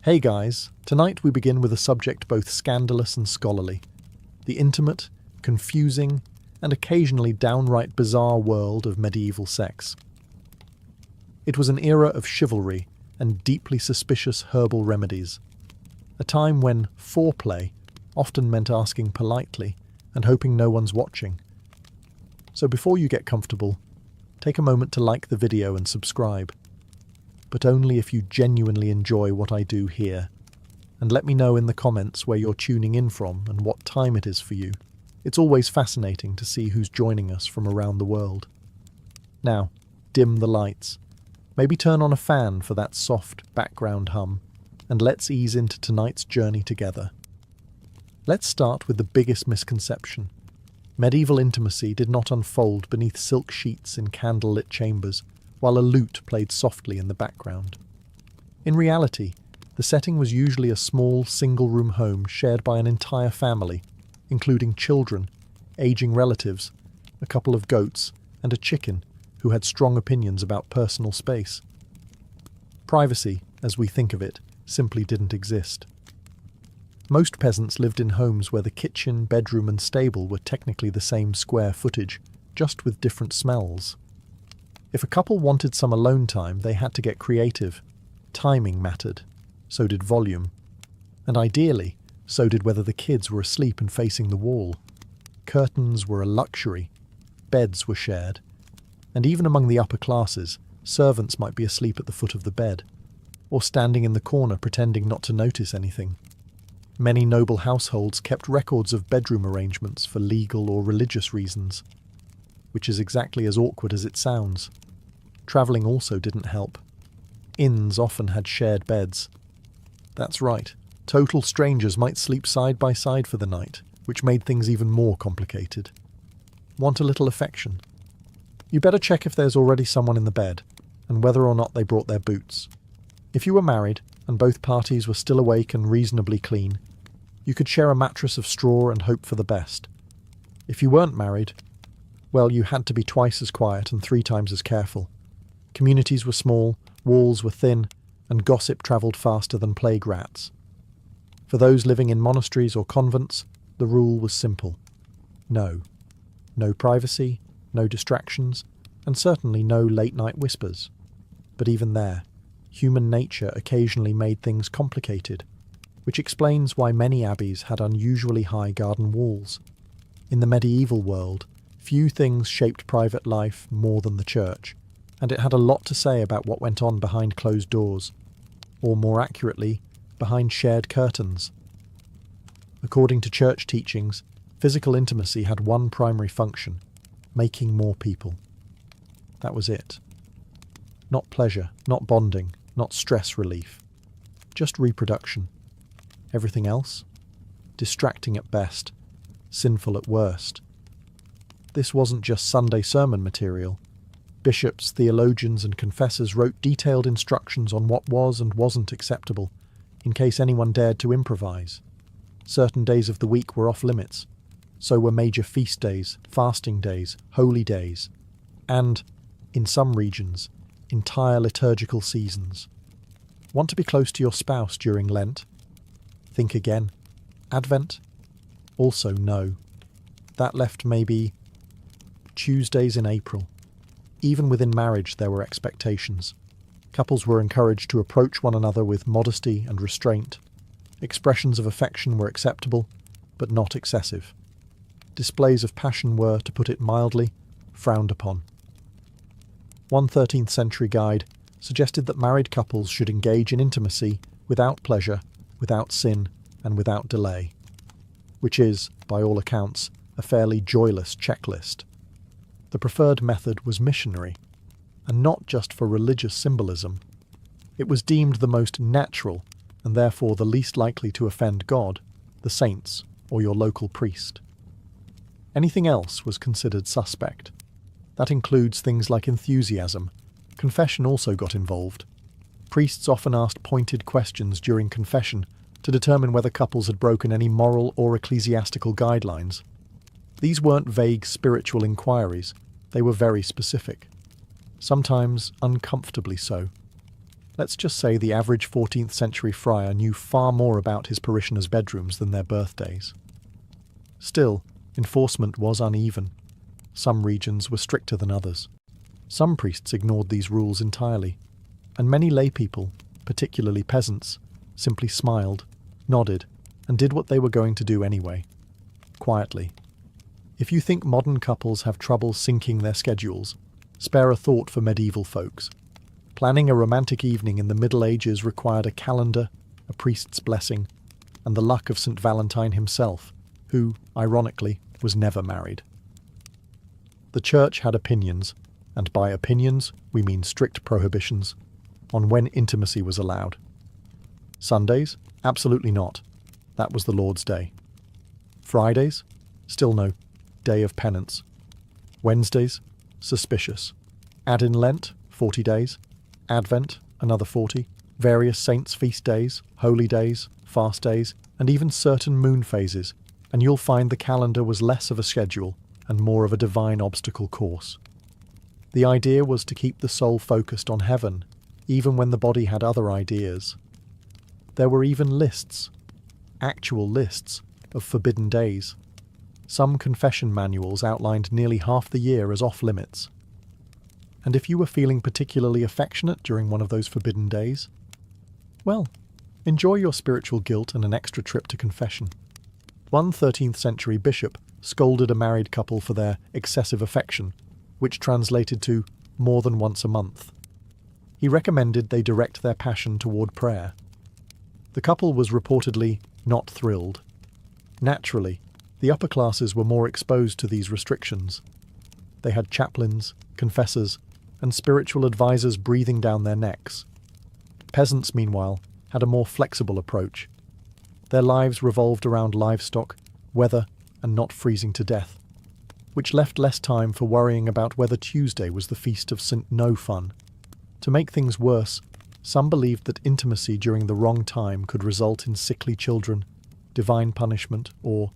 Hey guys, tonight we begin with a subject both scandalous and scholarly, the intimate, confusing, and occasionally downright bizarre world of medieval sex. It was an era of chivalry and deeply suspicious herbal remedies, a time when foreplay often meant asking politely and hoping no one's watching. So before you get comfortable, take a moment to like the video and subscribe, but only if you genuinely enjoy what I do here. And let me know in the comments where you're tuning in from and what time it is for you. It's always fascinating to see who's joining us from around the world. Now, dim the lights. Maybe turn on a fan for that soft background hum, and let's ease into tonight's journey together. Let's start with the biggest misconception. Medieval intimacy did not unfold beneath silk sheets in candlelit chambers, while a lute played softly in the background. In reality, the setting was usually a small, single-room home shared by an entire family, including children, aging relatives, a couple of goats, and a chicken who had strong opinions about personal space. Privacy, as we think of it, simply didn't exist. Most peasants lived in homes where the kitchen, bedroom, and stable were technically the same square footage, just with different smells. If a couple wanted some alone time, they had to get creative. Timing mattered. So did volume. And ideally, so did whether the kids were asleep and facing the wall. Curtains were a luxury. Beds were shared. And even among the upper classes, servants might be asleep at the foot of the bed, or standing in the corner pretending not to notice anything. Many noble households kept records of bedroom arrangements for legal or religious reasons, which is exactly as awkward as it sounds. Travelling also didn't help. Inns often had shared beds. That's right, total strangers might sleep side by side for the night, which made things even more complicated. Want a little affection? You better check if there's already someone in the bed, and whether or not they brought their boots. If you were married, and both parties were still awake and reasonably clean, you could share a mattress of straw and hope for the best. If you weren't married, well, you had to be twice as quiet and 3 times as careful. Communities were small, walls were thin, and gossip travelled faster than plague rats. For those living in monasteries or convents, the rule was simple. No. No privacy, no distractions, and certainly no late-night whispers. But even there, human nature occasionally made things complicated, which explains why many abbeys had unusually high garden walls. In the medieval world, few things shaped private life more than the church, and it had a lot to say about what went on behind closed doors, or more accurately, behind shared curtains. According to church teachings, physical intimacy had one primary function: making more people. That was it. Not pleasure, not bonding, not stress relief. Just reproduction. Everything else? Distracting at best, sinful at worst. This wasn't just Sunday sermon material. Bishops, theologians, and confessors wrote detailed instructions on what was and wasn't acceptable, in case anyone dared to improvise. Certain days of the week were off limits. So were major feast days, fasting days, holy days, and, in some regions, entire liturgical seasons. Want to be close to your spouse during Lent? Think again. Advent? Also no. That left maybe Tuesdays in April. Even within marriage there were expectations. Couples were encouraged to approach one another with modesty and restraint. Expressions of affection were acceptable, but not excessive. Displays of passion were, to put it mildly, frowned upon. One 13th century guide suggested that married couples should engage in intimacy without pleasure, without sin, and without delay, which is, by all accounts, a fairly joyless checklist. The preferred method was missionary, and not just for religious symbolism. It was deemed the most natural, and therefore the least likely to offend God, the saints, or your local priest. Anything else was considered suspect. That includes things like enthusiasm. Confession also got involved. Priests often asked pointed questions during confession to determine whether couples had broken any moral or ecclesiastical guidelines. These weren't vague spiritual inquiries, they were very specific. Sometimes uncomfortably so. Let's just say the average 14th century friar knew far more about his parishioners' bedrooms than their birthdays. Still, enforcement was uneven. Some regions were stricter than others. Some priests ignored these rules entirely, and many lay people, particularly peasants, simply smiled, nodded, and did what they were going to do anyway, quietly. If you think modern couples have trouble syncing their schedules, spare a thought for medieval folks. Planning a romantic evening in the Middle Ages required a calendar, a priest's blessing, and the luck of St. Valentine himself, who, ironically, was never married. The Church had opinions, and by opinions we mean strict prohibitions, on when intimacy was allowed. Sundays? Absolutely not. That was the Lord's Day. Fridays? Still no. Day of penance. Wednesdays? Suspicious. Add in Lent? 40 days. Advent? Another 40. Various saints' feast days, holy days, fast days, and even certain moon phases, and you'll find the calendar was less of a schedule and more of a divine obstacle course. The idea was to keep the soul focused on heaven, even when the body had other ideas. There were even lists, actual lists, of forbidden days. Some confession manuals outlined nearly half the year as off-limits. And if you were feeling particularly affectionate during one of those forbidden days, well, enjoy your spiritual guilt and an extra trip to confession. One 13th century bishop scolded a married couple for their excessive affection, which translated to more than once a month. He recommended they direct their passion toward prayer. The couple was reportedly not thrilled. Naturally, the upper classes were more exposed to these restrictions. They had chaplains, confessors, and spiritual advisors breathing down their necks. Peasants, meanwhile, had a more flexible approach. Their lives revolved around livestock, weather, and not freezing to death, which left less time for worrying about whether Tuesday was the feast of St. No Fun. To make things worse, some believed that intimacy during the wrong time could result in sickly children, divine punishment, or,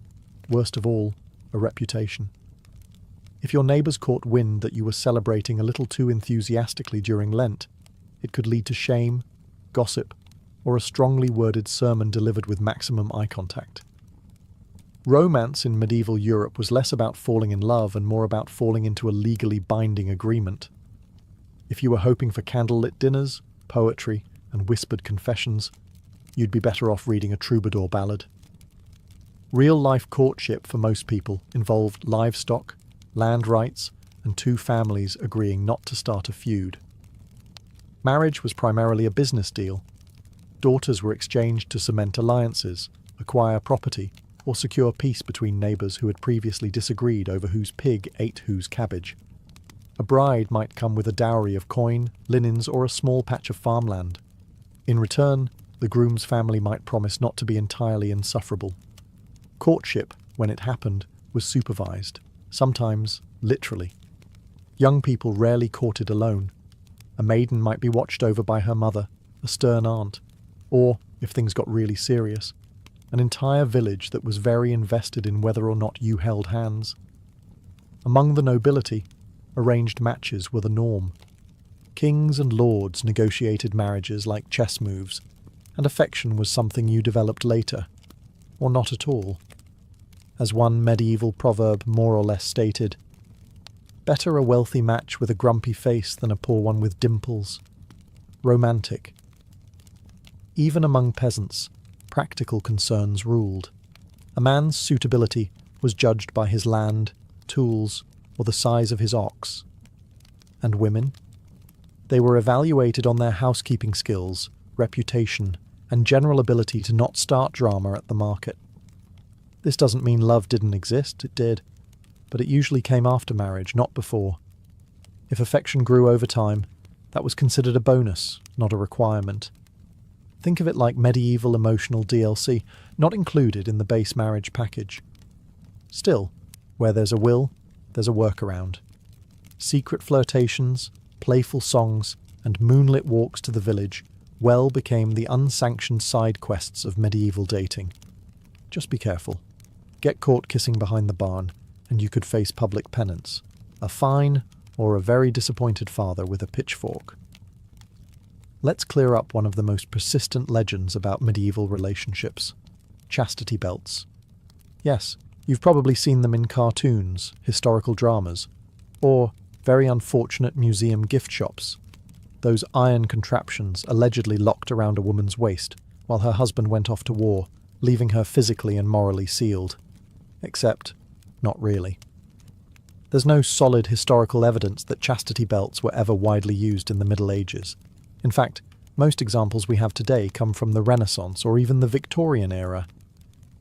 worst of all, a reputation. If your neighbours caught wind that you were celebrating a little too enthusiastically during Lent, it could lead to shame, gossip, or a strongly worded sermon delivered with maximum eye contact. Romance in medieval Europe was less about falling in love and more about falling into a legally binding agreement. If you were hoping for candlelit dinners, poetry, and whispered confessions, you'd be better off reading a troubadour ballad. Real-life courtship for most people involved livestock, land rights, and two families agreeing not to start a feud. Marriage was primarily a business deal. Daughters were exchanged to cement alliances, acquire property, or secure peace between neighbours who had previously disagreed over whose pig ate whose cabbage. A bride might come with a dowry of coin, linens, or a small patch of farmland. In return, the groom's family might promise not to be entirely insufferable. Courtship, when it happened, was supervised, sometimes literally. Young people rarely courted alone. A maiden might be watched over by her mother, a stern aunt, or, if things got really serious, an entire village that was very invested in whether or not you held hands. Among the nobility, arranged matches were the norm. Kings and lords negotiated marriages like chess moves, and affection was something you developed later, or not at all. As one medieval proverb more or less stated, "Better a wealthy match with a grumpy face than a poor one with dimples." Romantic. Even among peasants, practical concerns ruled. A man's suitability was judged by his land, tools, or the size of his ox. And women? They were evaluated on their housekeeping skills, reputation, and general ability to not start drama at the market. This doesn't mean love didn't exist, it did, but it usually came after marriage, not before. If affection grew over time, that was considered a bonus, not a requirement. Think of it like medieval emotional DLC, not included in the base marriage package. Still, where there's a will, there's a workaround. Secret flirtations, playful songs, and moonlit walks to the village well became the unsanctioned side quests of medieval dating. Just be careful. Get caught kissing behind the barn, and you could face public penance, a fine, or a very disappointed father with a pitchfork. Let's clear up one of the most persistent legends about medieval relationships: chastity belts. Yes, you've probably seen them in cartoons, historical dramas, or very unfortunate museum gift shops. Those iron contraptions allegedly locked around a woman's waist while her husband went off to war, leaving her physically and morally sealed. Except, not really. There's no solid historical evidence that chastity belts were ever widely used in the Middle Ages. In fact, most examples we have today come from the Renaissance or even the Victorian era,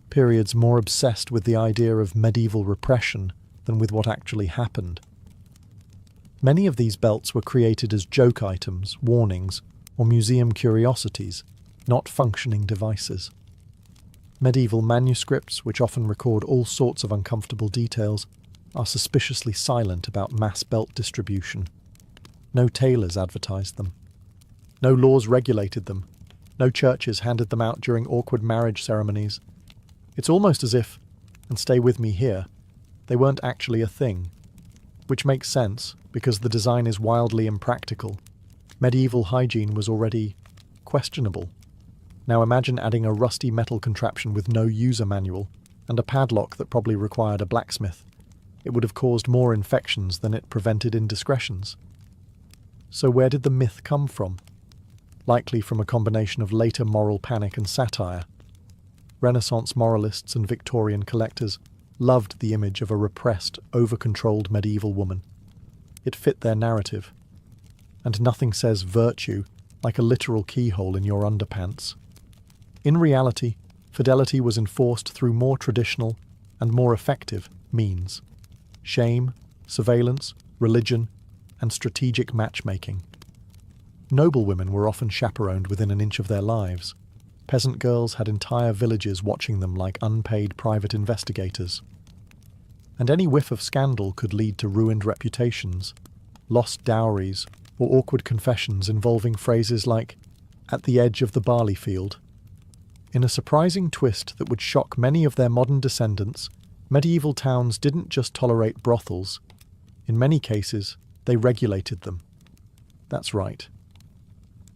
periods more obsessed with the idea of medieval repression than with what actually happened. Many of these belts were created as joke items, warnings, or museum curiosities, not functioning devices. Medieval manuscripts, which often record all sorts of uncomfortable details, are suspiciously silent about mass belt distribution. No tailors advertised them. No laws regulated them. No churches handed them out during awkward marriage ceremonies. It's almost as if, and stay with me here, they weren't actually a thing. Which makes sense, because the design is wildly impractical. Medieval hygiene was already questionable. Now imagine adding a rusty metal contraption with no user manual, and a padlock that probably required a blacksmith. It would have caused more infections than it prevented indiscretions. So where did the myth come from? Likely from a combination of later moral panic and satire. Renaissance moralists and Victorian collectors loved the image of a repressed, over-controlled medieval woman. It fit their narrative. And nothing says virtue like a literal keyhole in your underpants. In reality, fidelity was enforced through more traditional and more effective means: shame, surveillance, religion, and strategic matchmaking. Noblewomen were often chaperoned within an inch of their lives. Peasant girls had entire villages watching them like unpaid private investigators. And any whiff of scandal could lead to ruined reputations, lost dowries, or awkward confessions involving phrases like, "at the edge of the barley field." In a surprising twist that would shock many of their modern descendants, medieval towns didn't just tolerate brothels. In many cases, they regulated them. That's right.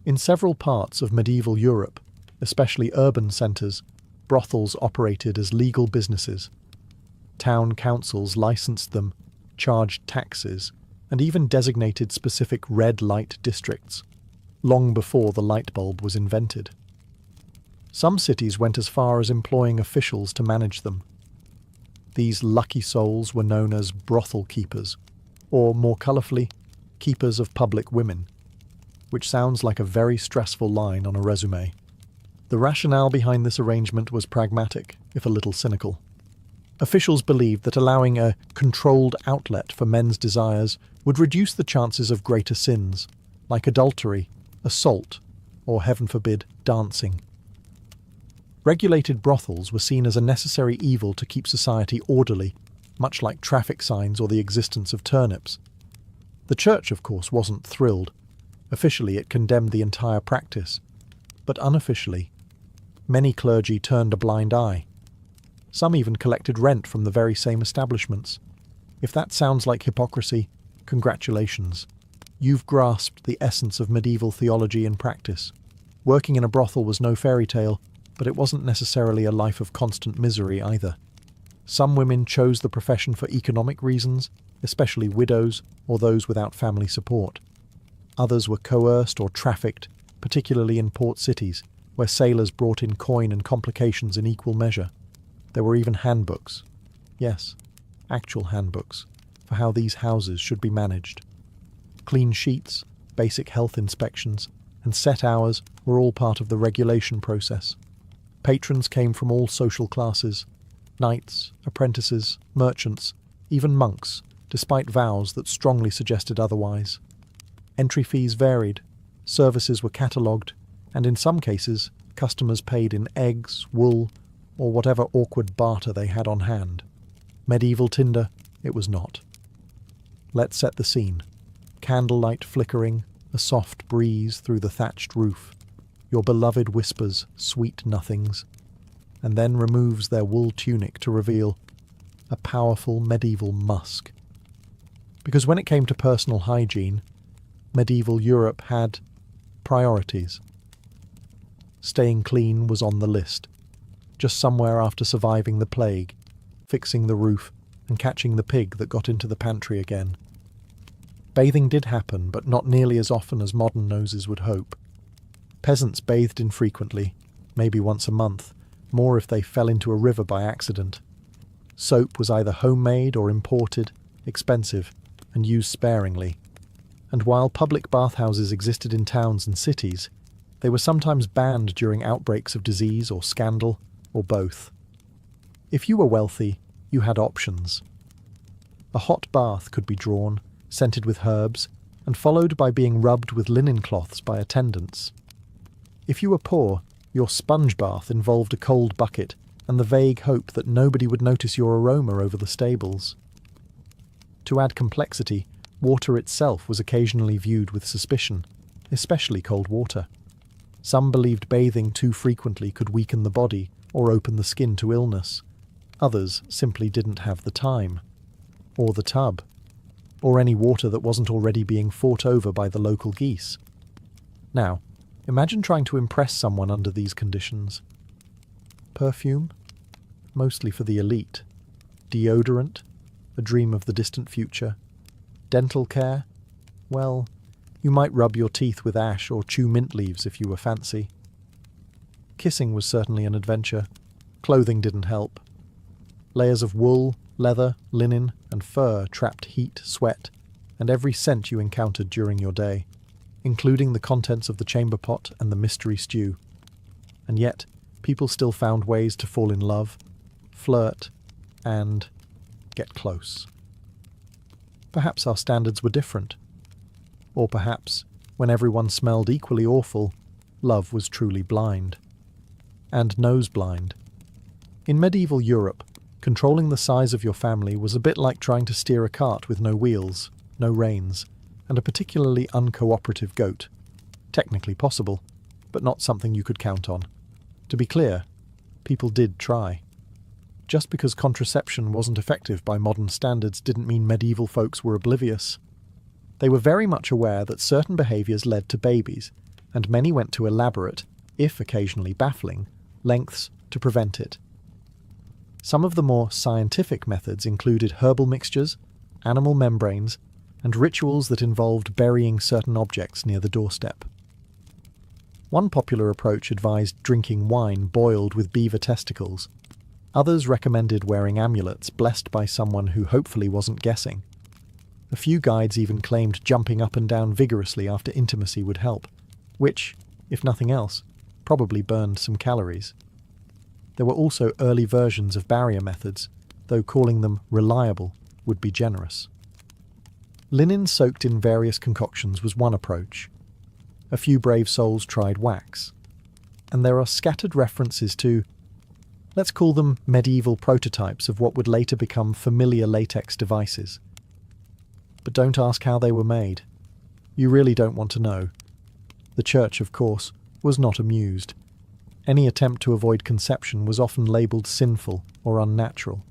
In several parts of medieval Europe, especially urban centres, brothels operated as legal businesses. Town councils licensed them, charged taxes, and even designated specific red light districts, long before the light bulb was invented. Some cities went as far as employing officials to manage them. These lucky souls were known as brothel keepers, or more colourfully, keepers of public women, which sounds like a very stressful line on a resume. The rationale behind this arrangement was pragmatic, if a little cynical. Officials believed that allowing a controlled outlet for men's desires would reduce the chances of greater sins, like adultery, assault, or, heaven forbid, dancing. Regulated brothels were seen as a necessary evil to keep society orderly, much like traffic signs or the existence of turnips. The church, of course, wasn't thrilled. Officially, it condemned the entire practice. But unofficially, many clergy turned a blind eye. Some even collected rent from the very same establishments. If that sounds like hypocrisy, congratulations. You've grasped the essence of medieval theology in practice. Working in a brothel was no fairy tale, but it wasn't necessarily a life of constant misery either. Some women chose the profession for economic reasons, especially widows or those without family support. Others were coerced or trafficked, particularly in port cities, where sailors brought in coin and complications in equal measure. There were even handbooks. Yes, actual handbooks, for how these houses should be managed. Clean sheets, basic health inspections, and set hours were all part of the regulation process. Patrons came from all social classes: knights, apprentices, merchants, even monks, despite vows that strongly suggested otherwise. Entry fees varied, services were catalogued, and in some cases, customers paid in eggs, wool, or whatever awkward barter they had on hand. Medieval tinder, it was not. Let's set the scene. Candlelight flickering, a soft breeze through the thatched roof. Your beloved whispers, sweet nothings, and then removes their wool tunic to reveal a powerful medieval musk. Because when it came to personal hygiene, medieval Europe had, Priorities. Staying clean was on the list, just somewhere after surviving the plague, fixing the roof, and catching the pig that got into the pantry again. Bathing did happen, but not nearly as often as modern noses would hope. Peasants bathed infrequently, maybe once a month, more if they fell into a river by accident. Soap was either homemade or imported, expensive, and used sparingly. And while public bathhouses existed in towns and cities, they were sometimes banned during outbreaks of disease or scandal, or both. If you were wealthy, you had options. A hot bath could be drawn, scented with herbs, and followed by being rubbed with linen cloths by attendants. If you were poor, your sponge bath involved a cold bucket and the vague hope that nobody would notice your aroma over the stables. To add complexity, water itself was occasionally viewed with suspicion, especially cold water. Some believed bathing too frequently could weaken the body or open the skin to illness. Others simply didn't have the time, or the tub, or any water that wasn't already being fought over by the local geese. Now, imagine trying to impress someone under these conditions. Perfume? Mostly for the elite. Deodorant? A dream of the distant future. Dental care? Well, you might rub your teeth with ash or chew mint leaves if you were fancy. Kissing was certainly an adventure. Clothing didn't help. Layers of wool, leather, linen, and fur trapped heat, sweat, and every scent you encountered during your day, including the contents of the chamber pot and the mystery stew. And yet, people still found ways to fall in love, flirt, and get close. Perhaps our standards were different. Or perhaps, when everyone smelled equally awful, love was truly blind. And nose blind. In medieval Europe, controlling the size of your family was a bit like trying to steer a cart with no wheels, no reins, and a particularly uncooperative goat. Technically possible, but not something you could count on. To be clear, people did try. Just because contraception wasn't effective by modern standards didn't mean medieval folks were oblivious. They were very much aware that certain behaviours led to babies, and many went to elaborate, if occasionally baffling, lengths to prevent it. Some of the more scientific methods included herbal mixtures, animal membranes, and rituals that involved burying certain objects near the doorstep. One popular approach advised drinking wine boiled with beaver testicles. Others recommended wearing amulets blessed by someone who hopefully wasn't guessing. A few guides even claimed jumping up and down vigorously after intimacy would help, which, if nothing else, probably burned some calories. There were also early versions of barrier methods, though calling them reliable would be generous. Linen soaked in various concoctions was one approach. A few brave souls tried wax. And there are scattered references to, let's call them medieval prototypes of what would later become familiar latex devices. But don't ask how they were made. You really don't want to know. The church, of course, was not amused. Any attempt to avoid conception was often labelled sinful or unnatural.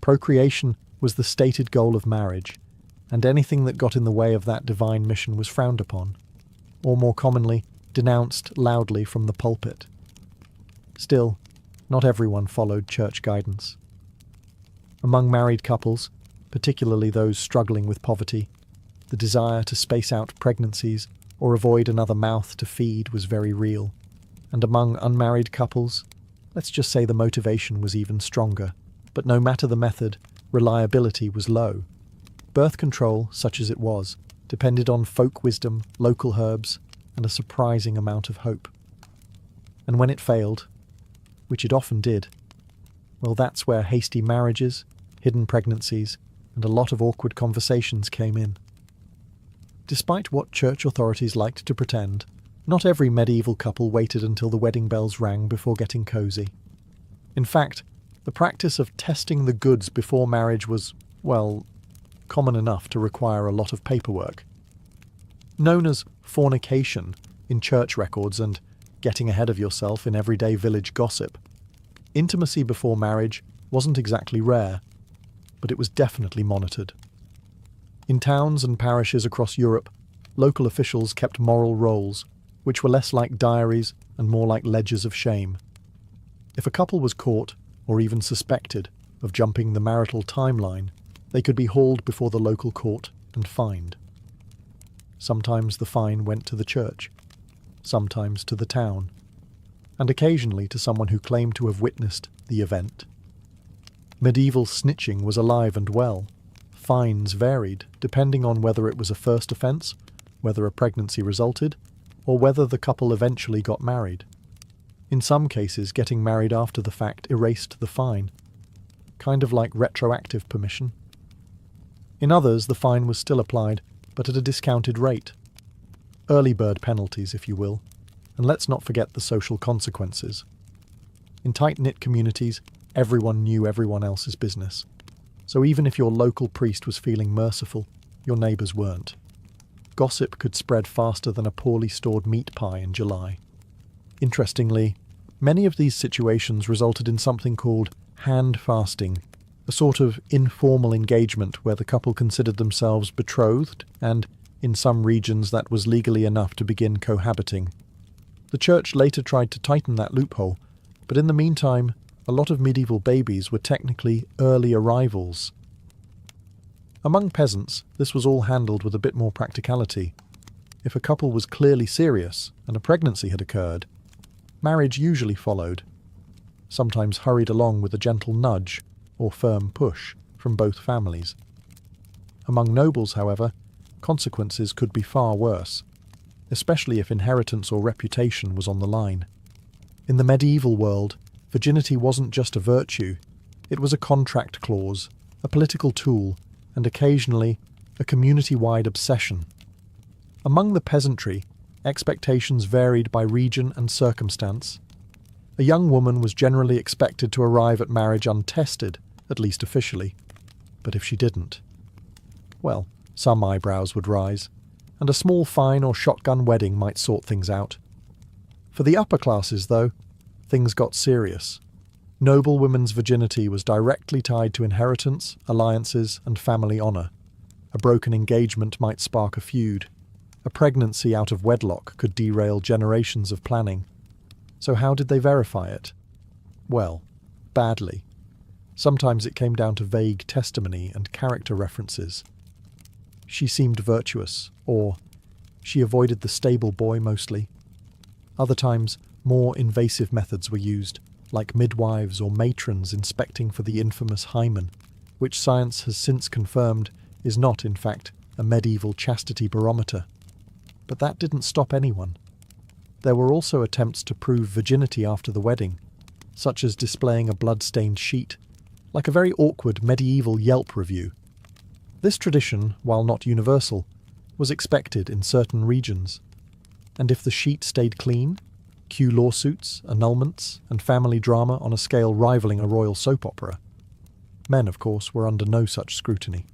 Procreation was the stated goal of marriage, and anything that got in the way of that divine mission was frowned upon, or more commonly, denounced loudly from the pulpit. Still, not everyone followed church guidance. Among married couples, particularly those struggling with poverty, the desire to space out pregnancies or avoid another mouth to feed was very real. And among unmarried couples, let's just say the motivation was even stronger. But no matter the method, reliability was low. Birth control, such as it was, depended on folk wisdom, local herbs, and a surprising amount of hope. And when it failed, which it often did, well, that's where hasty marriages, hidden pregnancies, and a lot of awkward conversations came in. Despite what church authorities liked to pretend, not every medieval couple waited until the wedding bells rang before getting cosy. In fact, the practice of testing the goods before marriage was, well, common enough to require a lot of paperwork. Known as fornication in church records and getting ahead of yourself in everyday village gossip, intimacy before marriage wasn't exactly rare, but it was definitely monitored. In towns and parishes across Europe, local officials kept moral rolls, which were less like diaries and more like ledgers of shame. If a couple was caught, or even suspected, of jumping the marital timeline, they could be hauled before the local court and fined. Sometimes the fine went to the church, sometimes to the town, and occasionally to someone who claimed to have witnessed the event. Medieval snitching was alive and well. Fines varied depending on whether it was a first offence, whether a pregnancy resulted, or whether the couple eventually got married. In some cases, getting married after the fact erased the fine, kind of like retroactive permission. In others, the fine was still applied, but at a discounted rate. Early bird penalties, if you will, and let's not forget the social consequences. In tight-knit communities, everyone knew everyone else's business. So even if your local priest was feeling merciful, your neighbours weren't. Gossip could spread faster than a poorly stored meat pie in July. Interestingly, many of these situations resulted in something called hand fasting, a sort of informal engagement where the couple considered themselves betrothed and, in some regions, that was legally enough to begin cohabiting. The church later tried to tighten that loophole, but in the meantime, a lot of medieval babies were technically early arrivals. Among peasants, this was all handled with a bit more practicality. If a couple was clearly serious and a pregnancy had occurred, marriage usually followed, sometimes hurried along with a gentle nudge or firm push from both families. Among nobles, however, consequences could be far worse, especially if inheritance or reputation was on the line. In the medieval world, virginity wasn't just a virtue, it was a contract clause, a political tool, and occasionally a community-wide obsession. Among the peasantry, expectations varied by region and circumstance. A young woman was generally expected to arrive at marriage untested, at least officially. But if she didn't, well, some eyebrows would rise, and a small fine or shotgun wedding might sort things out. For the upper classes, though, things got serious. Noble women's virginity was directly tied to inheritance, alliances, and family honour. A broken engagement might spark a feud. A pregnancy out of wedlock could derail generations of planning. So how did they verify it? Well, badly. Sometimes it came down to vague testimony and character references. She seemed virtuous, or she avoided the stable boy mostly. Other times, more invasive methods were used, like midwives or matrons inspecting for the infamous hymen, which science has since confirmed is not, in fact, a medieval chastity barometer. But that didn't stop anyone. There were also attempts to prove virginity after the wedding, such as displaying a blood-stained sheet, like a very awkward medieval Yelp review. This tradition, while not universal, was expected in certain regions, and if the sheet stayed clean, cue lawsuits, annulments, and family drama on a scale rivaling a royal soap opera. Men, of course, were under no such scrutiny.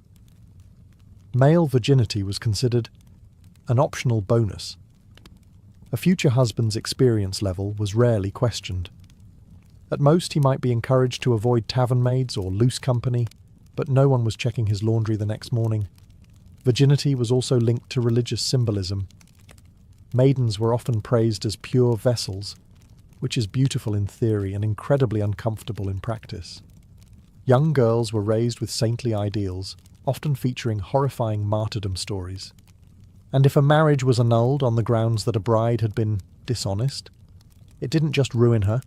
Male virginity was considered an optional bonus. A future husband's experience level was rarely questioned. At most, he might be encouraged to avoid tavern maids or loose company, but no one was checking his laundry the next morning. Virginity was also linked to religious symbolism. Maidens were often praised as pure vessels, which is beautiful in theory and incredibly uncomfortable in practice. Young girls were raised with saintly ideals, often featuring horrifying martyrdom stories. And if a marriage was annulled on the grounds that a bride had been dishonest, it didn't just ruin her,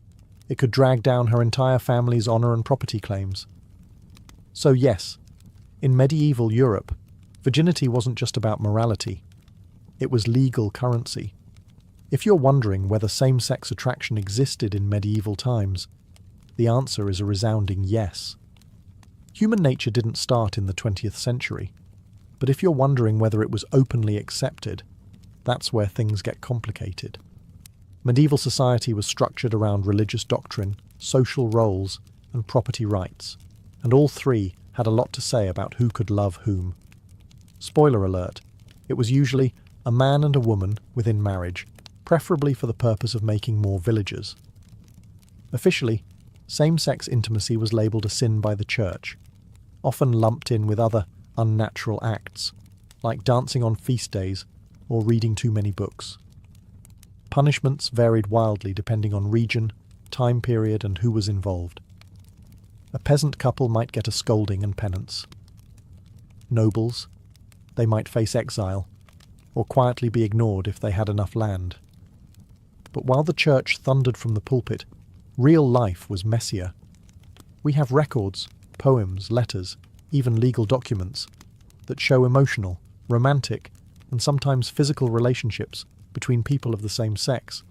it could drag down her entire family's honour and property claims. So yes, in medieval Europe, virginity wasn't just about morality. It was legal currency. If you're wondering whether same-sex attraction existed in medieval times, the answer is a resounding yes. Human nature didn't start in the 20th century, but if you're wondering whether it was openly accepted, that's where things get complicated. Medieval society was structured around religious doctrine, social roles, and property rights, and all three had a lot to say about who could love whom. Spoiler alert, it was usually a man and a woman within marriage, preferably for the purpose of making more villagers. Officially, same-sex intimacy was labelled a sin by the church, often lumped in with other unnatural acts, like dancing on feast days or reading too many books. Punishments varied wildly depending on region, time period, and who was involved. A peasant couple might get a scolding and penance. Nobles, they might face exile, or quietly be ignored if they had enough land. But while the church thundered from the pulpit, real life was messier. We have records, poems, letters, even legal documents that show emotional, romantic, and sometimes physical relationships between people of the same sex.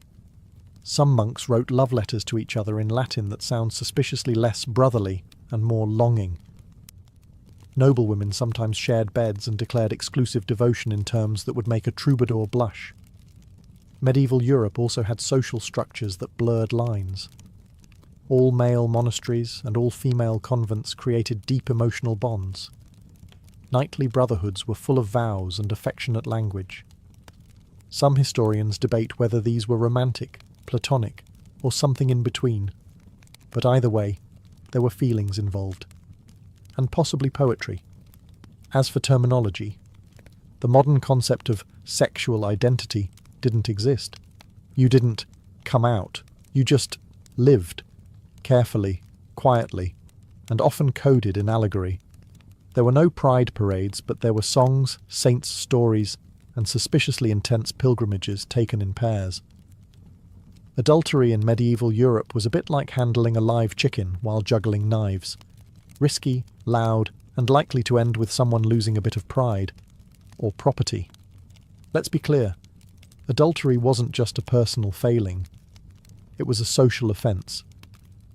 Some monks wrote love letters to each other in Latin that sound suspiciously less brotherly and more longing. Noblewomen sometimes shared beds and declared exclusive devotion in terms that would make a troubadour blush. Medieval Europe also had social structures that blurred lines. All male monasteries and all female convents created deep emotional bonds. Knightly brotherhoods were full of vows and affectionate language. Some historians debate whether these were romantic, platonic, or something in between. But either way, there were feelings involved. And possibly poetry. As for terminology, the modern concept of sexual identity didn't exist. You didn't come out. You just lived, carefully, quietly, and often coded in allegory. There were no pride parades, but there were songs, saints' stories, and suspiciously intense pilgrimages taken in pairs. Adultery in medieval Europe was a bit like handling a live chicken while juggling knives. Risky, loud, and likely to end with someone losing a bit of pride, or property. Let's be clear, adultery wasn't just a personal failing. It was a social offence.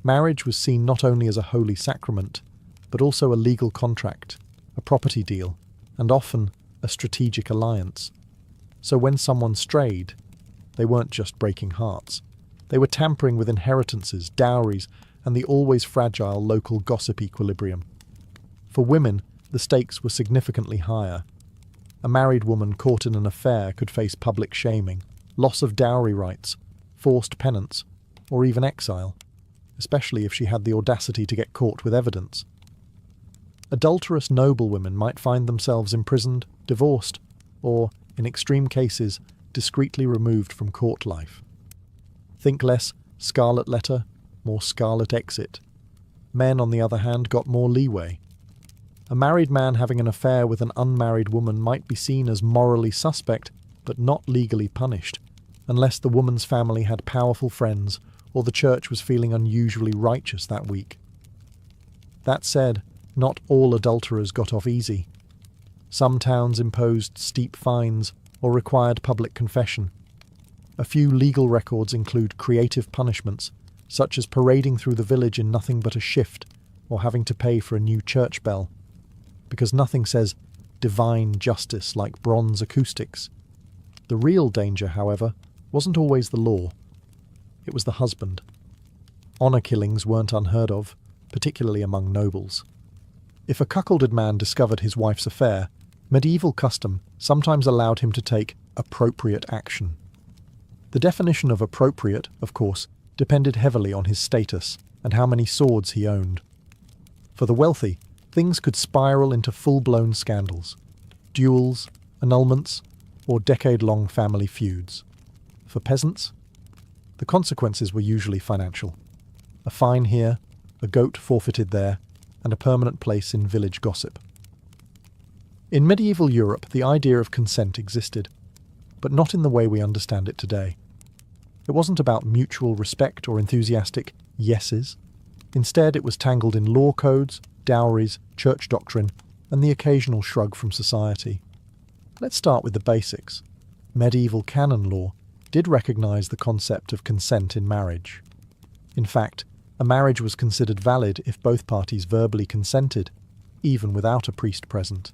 Marriage was seen not only as a holy sacrament, but also a legal contract, a property deal, and often a strategic alliance. So when someone strayed, they weren't just breaking hearts. They were tampering with inheritances, dowries, and the always fragile local gossip equilibrium. For women, the stakes were significantly higher. A married woman caught in an affair could face public shaming, loss of dowry rights, forced penance, or even exile, especially if she had the audacity to get caught with evidence. Adulterous noblewomen might find themselves imprisoned, divorced, or, in extreme cases, discreetly removed from court life. Think less scarlet letter, more scarlet exit. Men, on the other hand, got more leeway. A married man having an affair with an unmarried woman might be seen as morally suspect, but not legally punished, unless the woman's family had powerful friends or the church was feeling unusually righteous that week. That said, not all adulterers got off easy. Some towns imposed steep fines or required public confession. A few legal records include creative punishments, such as parading through the village in nothing but a shift or having to pay for a new church bell, because nothing says divine justice like bronze acoustics. The real danger, however, wasn't always the law. It was the husband. Honour killings weren't unheard of, particularly among nobles. If a cuckolded man discovered his wife's affair, medieval custom sometimes allowed him to take appropriate action. The definition of appropriate, of course, depended heavily on his status and how many swords he owned. For the wealthy, things could spiral into full-blown scandals, duels, annulments, or decade-long family feuds. For peasants, the consequences were usually financial. A fine here, a goat forfeited there, and a permanent place in village gossip. In medieval Europe, the idea of consent existed, but not in the way we understand it today. It wasn't about mutual respect or enthusiastic yeses. Instead, it was tangled in law codes, dowries, church doctrine, and the occasional shrug from society. Let's start with the basics. Medieval canon law did recognise the concept of consent in marriage. In fact, a marriage was considered valid if both parties verbally consented, even without a priest present.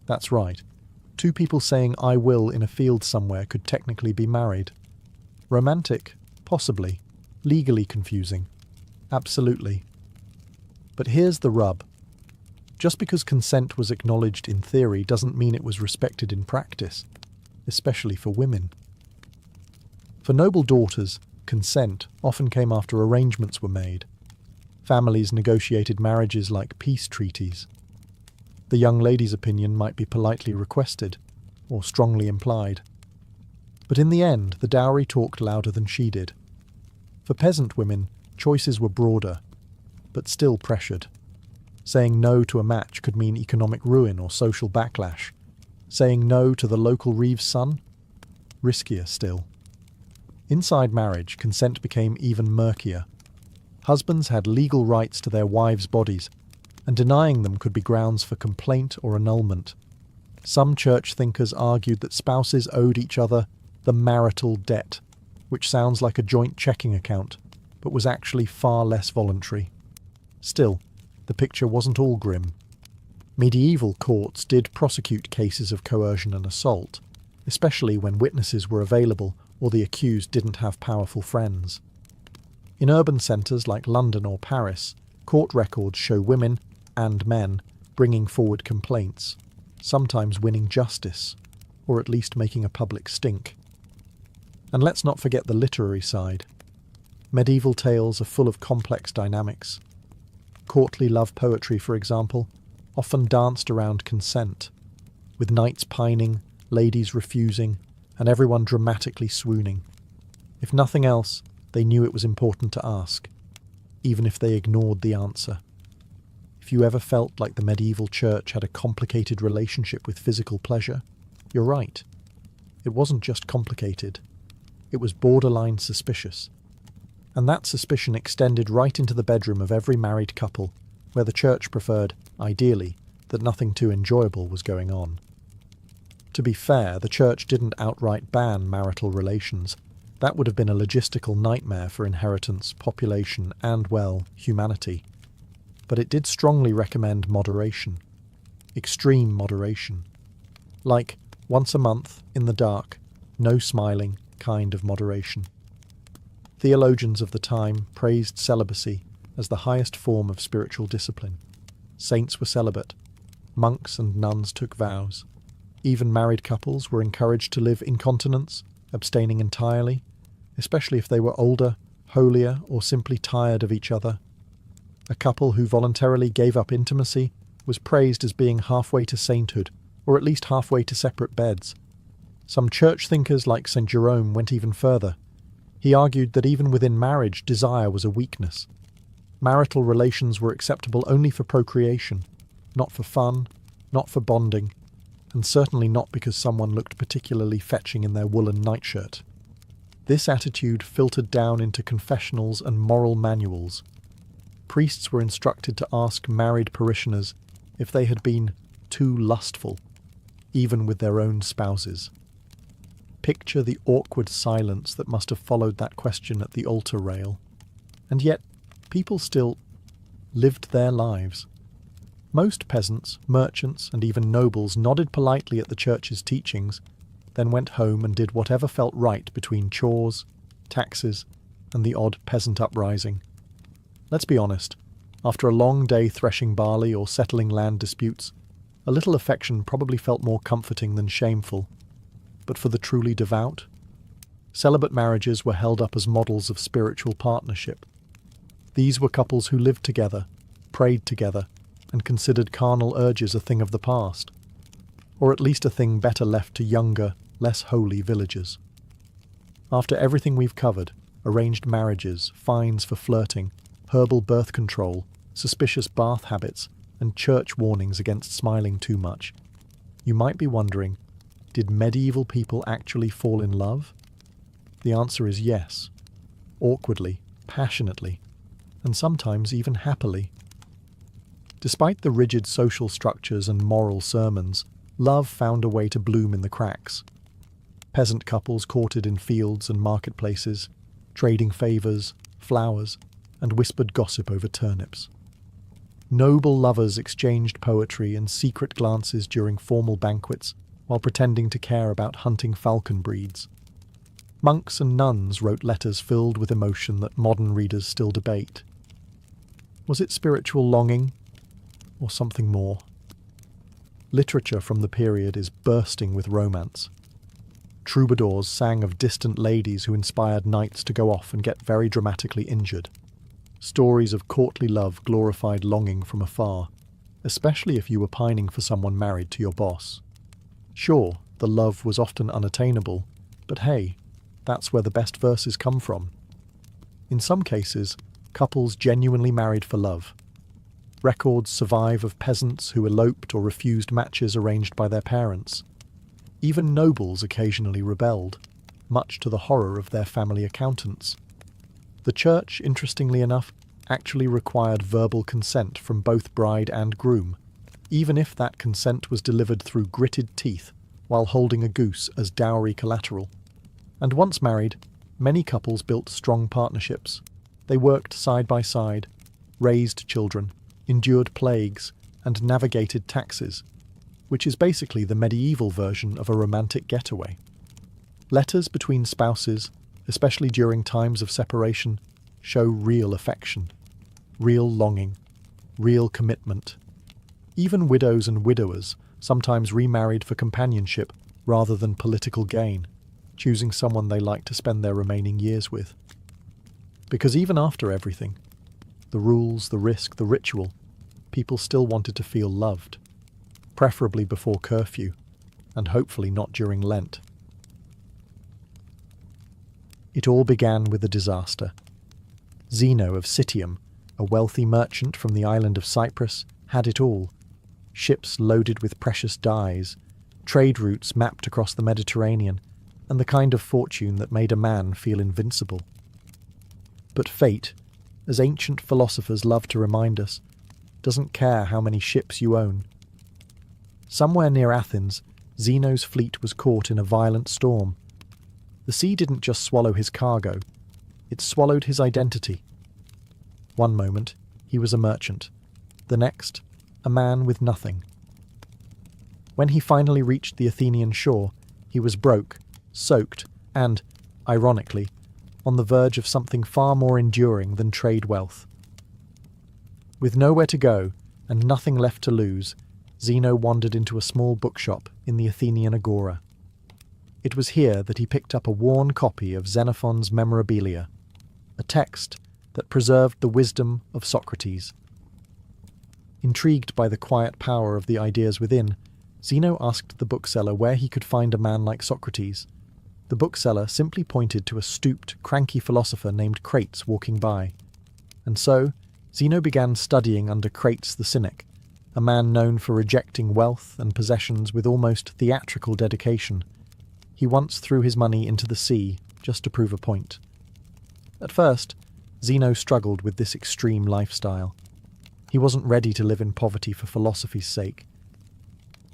That's right. Two people saying "I will" in a field somewhere could technically be married. Romantic? Possibly. Legally confusing? Absolutely. But here's the rub. Just because consent was acknowledged in theory doesn't mean it was respected in practice, especially for women. For noble daughters, consent often came after arrangements were made. Families negotiated marriages like peace treaties. The young lady's opinion might be politely requested, or strongly implied. But in the end, the dowry talked louder than she did. For peasant women, choices were broader, but still pressured. Saying no to a match could mean economic ruin or social backlash. Saying no to the local Reeves' son? Riskier still. Inside marriage, consent became even murkier. Husbands had legal rights to their wives' bodies, and denying them could be grounds for complaint or annulment. Some church thinkers argued that spouses owed each other the marital debt, which sounds like a joint checking account, but was actually far less voluntary. Still, the picture wasn't all grim. Medieval courts did prosecute cases of coercion and assault, especially when witnesses were available or the accused didn't have powerful friends. In urban centres like London or Paris, court records show women and men bringing forward complaints, sometimes winning justice, or at least making a public stink. And let's not forget the literary side. Medieval tales are full of complex dynamics. Courtly love poetry, for example, often danced around consent, with knights pining, ladies refusing, and everyone dramatically swooning. If nothing else, they knew it was important to ask, even if they ignored the answer. If you ever felt like the medieval church had a complicated relationship with physical pleasure, you're right. It wasn't just complicated. It was borderline suspicious. And that suspicion extended right into the bedroom of every married couple, where the church preferred, ideally, that nothing too enjoyable was going on. To be fair, the church didn't outright ban marital relations. That would have been a logistical nightmare for inheritance, population, and, well, humanity. But it did strongly recommend moderation. Extreme moderation. Like, once a month, in the dark, no smiling kind of moderation. Theologians of the time praised celibacy as the highest form of spiritual discipline. Saints were celibate. Monks and nuns took vows. Even married couples were encouraged to live in continence, abstaining entirely, especially if they were older, holier, or simply tired of each other. A couple who voluntarily gave up intimacy was praised as being halfway to sainthood, or at least halfway to separate beds. Some church thinkers like St. Jerome went even further. He argued that even within marriage, desire was a weakness. Marital relations were acceptable only for procreation, not for fun, not for bonding, and certainly not because someone looked particularly fetching in their woolen nightshirt. This attitude filtered down into confessionals and moral manuals. Priests were instructed to ask married parishioners if they had been too lustful, even with their own spouses. Picture the awkward silence that must have followed that question at the altar rail. And yet, people still lived their lives. Most peasants, merchants, and even nobles nodded politely at the church's teachings, then went home and did whatever felt right between chores, taxes, and the odd peasant uprising. Let's be honest, after a long day threshing barley or settling land disputes, a little affection probably felt more comforting than shameful. But for the truly devout, celibate marriages were held up as models of spiritual partnership. These were couples who lived together, prayed together, and considered carnal urges a thing of the past, or at least a thing better left to younger, less holy villagers. After everything we've covered, arranged marriages, fines for flirting, herbal birth control, suspicious bath habits, and church warnings against smiling too much, you might be wondering, did medieval people actually fall in love? The answer is yes. Awkwardly, passionately, and sometimes even happily. Despite the rigid social structures and moral sermons, love found a way to bloom in the cracks. Peasant couples courted in fields and marketplaces, trading favours, flowers, and whispered gossip over turnips. Noble lovers exchanged poetry and secret glances during formal banquets, while pretending to care about hunting falcon breeds. Monks and nuns wrote letters filled with emotion that modern readers still debate. Was it spiritual longing, or something more? Literature from the period is bursting with romance. Troubadours sang of distant ladies who inspired knights to go off and get very dramatically injured. Stories of courtly love glorified longing from afar, especially if you were pining for someone married to your boss. Sure, the love was often unattainable, But hey, that's where the best verses come from. In some cases, couples genuinely married for love. Records survive of peasants who eloped or refused matches arranged by their parents. Even nobles occasionally rebelled, much to the horror of their family accountants. The church, interestingly enough, actually required verbal consent from both bride and groom, even if that consent was delivered through gritted teeth while holding a goose as dowry collateral. And once married, many couples built strong partnerships. They worked side by side, raised children, endured plagues, and navigated taxes, which is basically the medieval version of a romantic getaway. Letters between spouses, especially during times of separation, show real affection, real longing, real commitment. Even widows and widowers sometimes remarried for companionship rather than political gain, choosing someone they like to spend their remaining years with. Because even after everything, the rules, the risk, the ritual, people still wanted to feel loved, preferably before curfew, and hopefully not during Lent. It all began with a disaster. Zeno of Citium, a wealthy merchant from the island of Cyprus, had it all. Ships loaded with precious dyes, trade routes mapped across the Mediterranean, and the kind of fortune that made a man feel invincible. But fate, as ancient philosophers love to remind us, doesn't care how many ships you own. Somewhere near Athens, Zeno's fleet was caught in a violent storm. The sea didn't just swallow his cargo, it swallowed his identity. One moment, he was a merchant. The next, a man with nothing. When he finally reached the Athenian shore, he was broke, soaked, and, ironically, on the verge of something far more enduring than trade wealth. With nowhere to go and nothing left to lose, Zeno wandered into a small bookshop in the Athenian agora. It was here that he picked up a worn copy of Xenophon's Memorabilia, a text that preserved the wisdom of Socrates. Intrigued by the quiet power of the ideas within, Zeno asked the bookseller where he could find a man like Socrates. The bookseller simply pointed to a stooped, cranky philosopher named Crates walking by. And so, Zeno began studying under Crates the Cynic, a man known for rejecting wealth and possessions with almost theatrical dedication. He once threw his money into the sea just to prove a point. At first, Zeno struggled with this extreme lifestyle. He wasn't ready to live in poverty for philosophy's sake.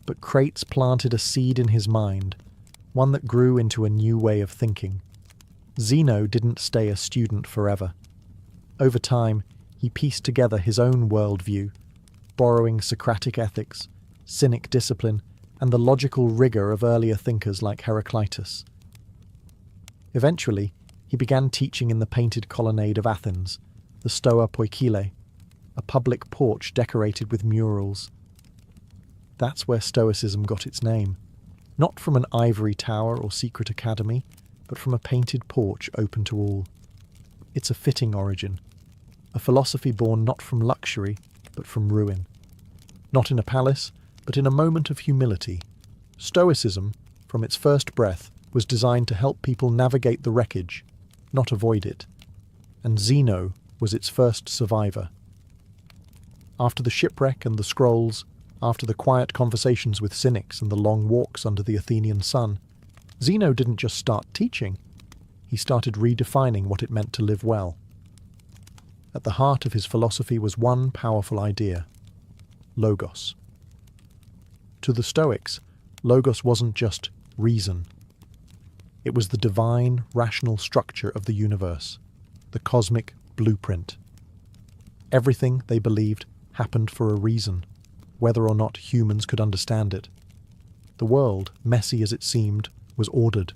But Crates planted a seed in his mind, one that grew into a new way of thinking. Zeno didn't stay a student forever. Over time, he pieced together his own worldview, borrowing Socratic ethics, Cynic discipline, and the logical rigour of earlier thinkers like Heraclitus. Eventually, he began teaching in the painted colonnade of Athens, the Stoa Poikile, a public porch decorated with murals. That's where Stoicism got its name, not from an ivory tower or secret academy, but from a painted porch open to all. It's a fitting origin, a philosophy born not from luxury, but from ruin. Not in a palace, but in a moment of humility. Stoicism, from its first breath, was designed to help people navigate the wreckage, not avoid it. And Zeno was its first survivor. After the shipwreck and the scrolls, after the quiet conversations with cynics and the long walks under the Athenian sun, Zeno didn't just start teaching, he started redefining what it meant to live well. At the heart of his philosophy was one powerful idea: logos. To the Stoics, logos wasn't just reason. It was the divine, rational structure of the universe, the cosmic blueprint. Everything, they believed, happened for a reason, whether or not humans could understand it. The world, messy as it seemed, was ordered,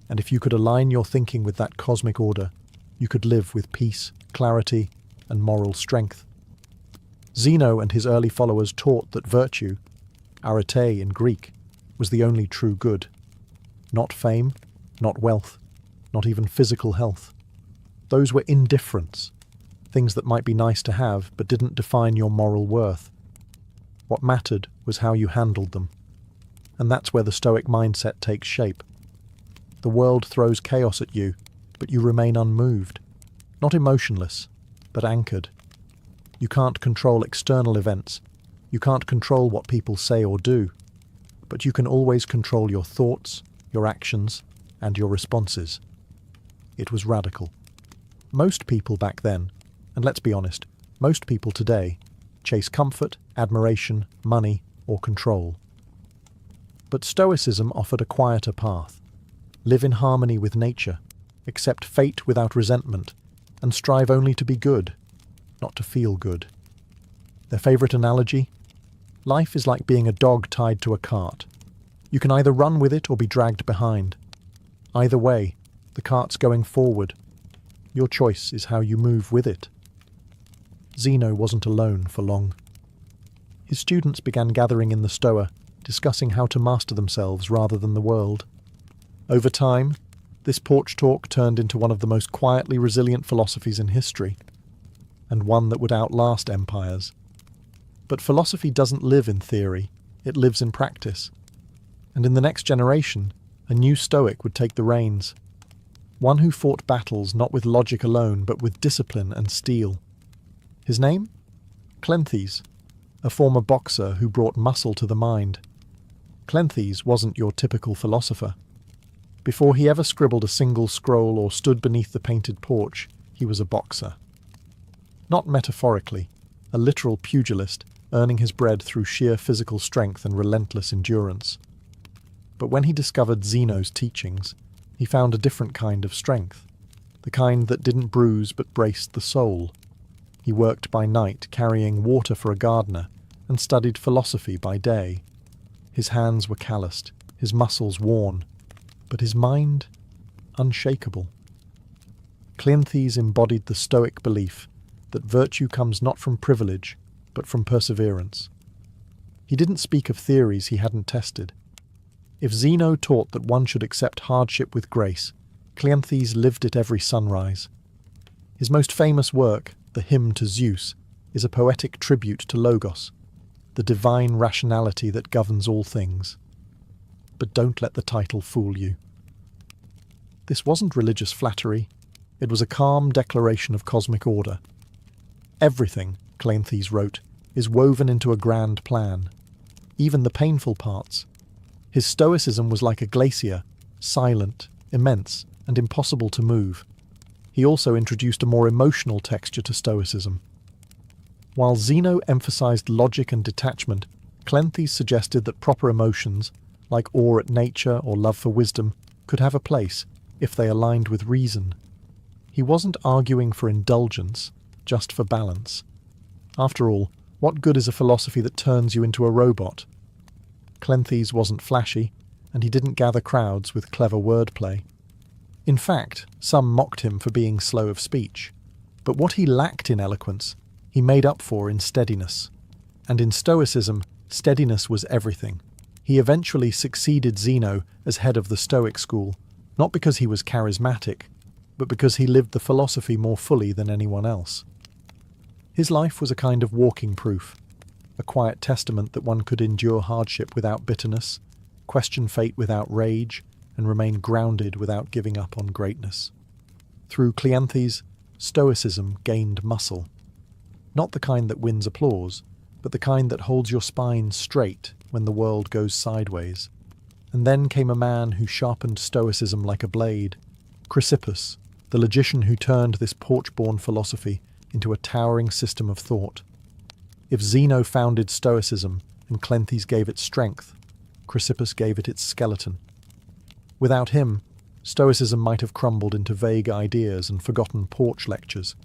and if you could align your thinking with that cosmic order, you could live with peace, clarity, and moral strength. Zeno and his early followers taught that virtue, arete in Greek, was the only true good. Not fame, not wealth, not even physical health. Those were indifferents, things that might be nice to have but didn't define your moral worth. What mattered was how you handled them. And that's where the Stoic mindset takes shape. The world throws chaos at you, but you remain unmoved. Not emotionless, but anchored. You can't control external events. You can't control what people say or do. But you can always control your thoughts, your actions, and your responses. It was radical. Most people back then, and let's be honest, most people today, chase comfort, admiration, money, or control. But Stoicism offered a quieter path. Live in harmony with nature, accept fate without resentment, and strive only to be good, not to feel good. Their favourite analogy? Life is like being a dog tied to a cart. You can either run with it or be dragged behind. Either way, the cart's going forward. Your choice is how you move with it. Zeno wasn't alone for long. His students began gathering in the Stoa, discussing how to master themselves rather than the world. Over time, this porch talk turned into one of the most quietly resilient philosophies in history, and one that would outlast empires. But philosophy doesn't live in theory, it lives in practice. And in the next generation, a new Stoic would take the reins. One who fought battles not with logic alone, but with discipline and steel. His name? Cleanthes, a former boxer who brought muscle to the mind. Cleanthes wasn't your typical philosopher. Before he ever scribbled a single scroll or stood beneath the painted porch, he was a boxer. Not metaphorically, a literal pugilist, earning his bread through sheer physical strength and relentless endurance. But when he discovered Zeno's teachings, he found a different kind of strength, the kind that didn't bruise but braced the soul. He worked by night carrying water for a gardener and studied philosophy by day. His hands were calloused, his muscles worn, but his mind unshakable. Cleanthes embodied the Stoic belief that virtue comes not from privilege, but from perseverance. He didn't speak of theories he hadn't tested. If Zeno taught that one should accept hardship with grace, Cleanthes lived it every sunrise. His most famous work, the Hymn to Zeus, is a poetic tribute to Logos, the divine rationality that governs all things. But don't let the title fool you. This wasn't religious flattery. It was a calm declaration of cosmic order. Everything, Cleanthes wrote, is woven into a grand plan, even the painful parts. His Stoicism was like a glacier, silent, immense, and impossible to move. He also introduced a more emotional texture to Stoicism. While Zeno emphasized logic and detachment, Cleanthes suggested that proper emotions, like awe at nature or love for wisdom, could have a place if they aligned with reason. He wasn't arguing for indulgence, just for balance. After all, what good is a philosophy that turns you into a robot? Cleanthes wasn't flashy, and he didn't gather crowds with clever wordplay. In fact, some mocked him for being slow of speech. But what he lacked in eloquence, he made up for in steadiness. And in Stoicism, steadiness was everything. He eventually succeeded Zeno as head of the Stoic school, not because he was charismatic, but because he lived the philosophy more fully than anyone else. His life was a kind of walking proof, a quiet testament that one could endure hardship without bitterness, question fate without rage, and remain grounded without giving up on greatness. Through Cleanthes, Stoicism gained muscle. Not the kind that wins applause, but the kind that holds your spine straight when the world goes sideways. And then came a man who sharpened Stoicism like a blade, Chrysippus, the logician who turned this porch-born philosophy into a towering system of thought. If Zeno founded Stoicism and Cleanthes gave it strength, Chrysippus gave it its skeleton. Without him, Stoicism might have crumbled into vague ideas and forgotten porch lectures.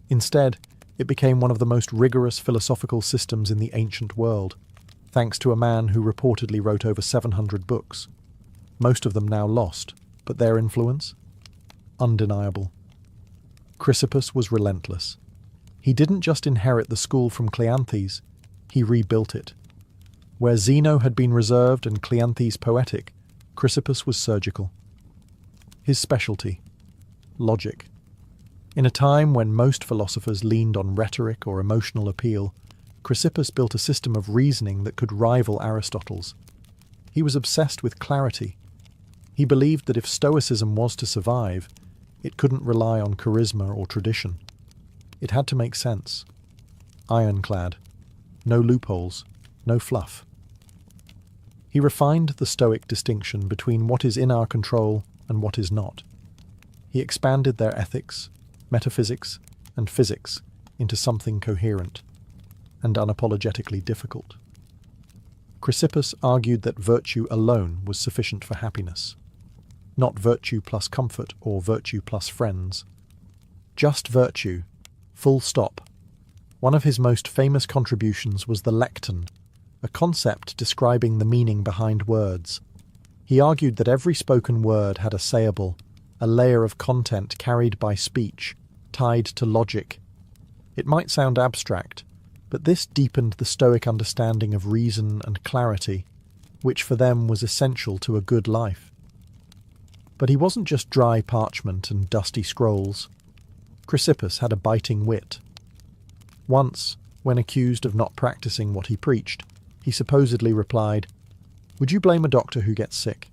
Instead, it became one of the most rigorous philosophical systems in the ancient world, thanks to a man who reportedly wrote over 700 books. Most of them now lost, but their influence? Undeniable. Chrysippus was relentless. He didn't just inherit the school from Cleanthes, he rebuilt it. Where Zeno had been reserved and Cleanthes poetic, Chrysippus was surgical. His specialty: logic. In a time when most philosophers leaned on rhetoric or emotional appeal, Chrysippus built a system of reasoning that could rival Aristotle's. He was obsessed with clarity. He believed that if Stoicism was to survive, it couldn't rely on charisma or tradition. It had to make sense. Ironclad. No loopholes. No fluff. He refined the Stoic distinction between what is in our control and what is not. He expanded their ethics, metaphysics, and physics into something coherent and unapologetically difficult. Chrysippus argued that virtue alone was sufficient for happiness, not virtue plus comfort or virtue plus friends. Just virtue, full stop. One of his most famous contributions was the lecton, a concept describing the meaning behind words. He argued that every spoken word had a sayable, a layer of content carried by speech, tied to logic. It might sound abstract, but this deepened the Stoic understanding of reason and clarity, which for them was essential to a good life. But he wasn't just dry parchment and dusty scrolls. Chrysippus had a biting wit. Once, when accused of not practicing what he preached, he supposedly replied, "Would you blame a doctor who gets sick?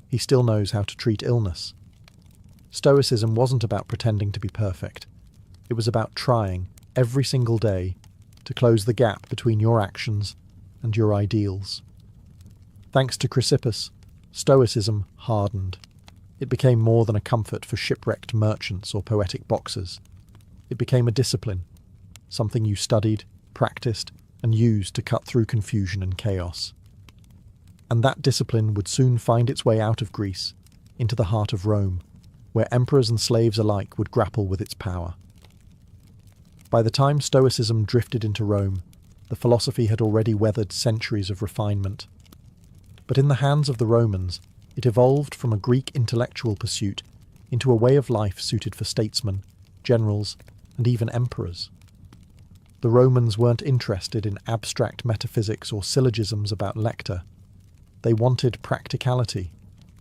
He still knows how to treat illness." Stoicism wasn't about pretending to be perfect. It was about trying, every single day, to close the gap between your actions and your ideals. Thanks to Chrysippus, Stoicism hardened. It became more than a comfort for shipwrecked merchants or poetic boxers. It became a discipline, something you studied, practiced, and used to cut through confusion and chaos. And that discipline would soon find its way out of Greece, into the heart of Rome, where emperors and slaves alike would grapple with its power. By the time Stoicism drifted into Rome, the philosophy had already weathered centuries of refinement. But in the hands of the Romans, it evolved from a Greek intellectual pursuit into a way of life suited for statesmen, generals, and even emperors. The Romans weren't interested in abstract metaphysics or syllogisms about lector. They wanted practicality.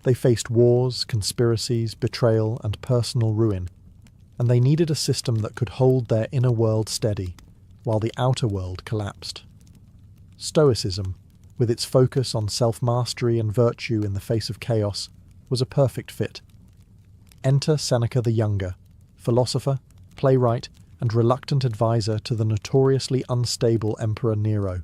They faced wars, conspiracies, betrayal, and personal ruin, and they needed a system that could hold their inner world steady while the outer world collapsed. Stoicism, with its focus on self-mastery and virtue in the face of chaos, was a perfect fit. Enter Seneca the Younger, philosopher, playwright, and reluctant advisor to the notoriously unstable Emperor Nero.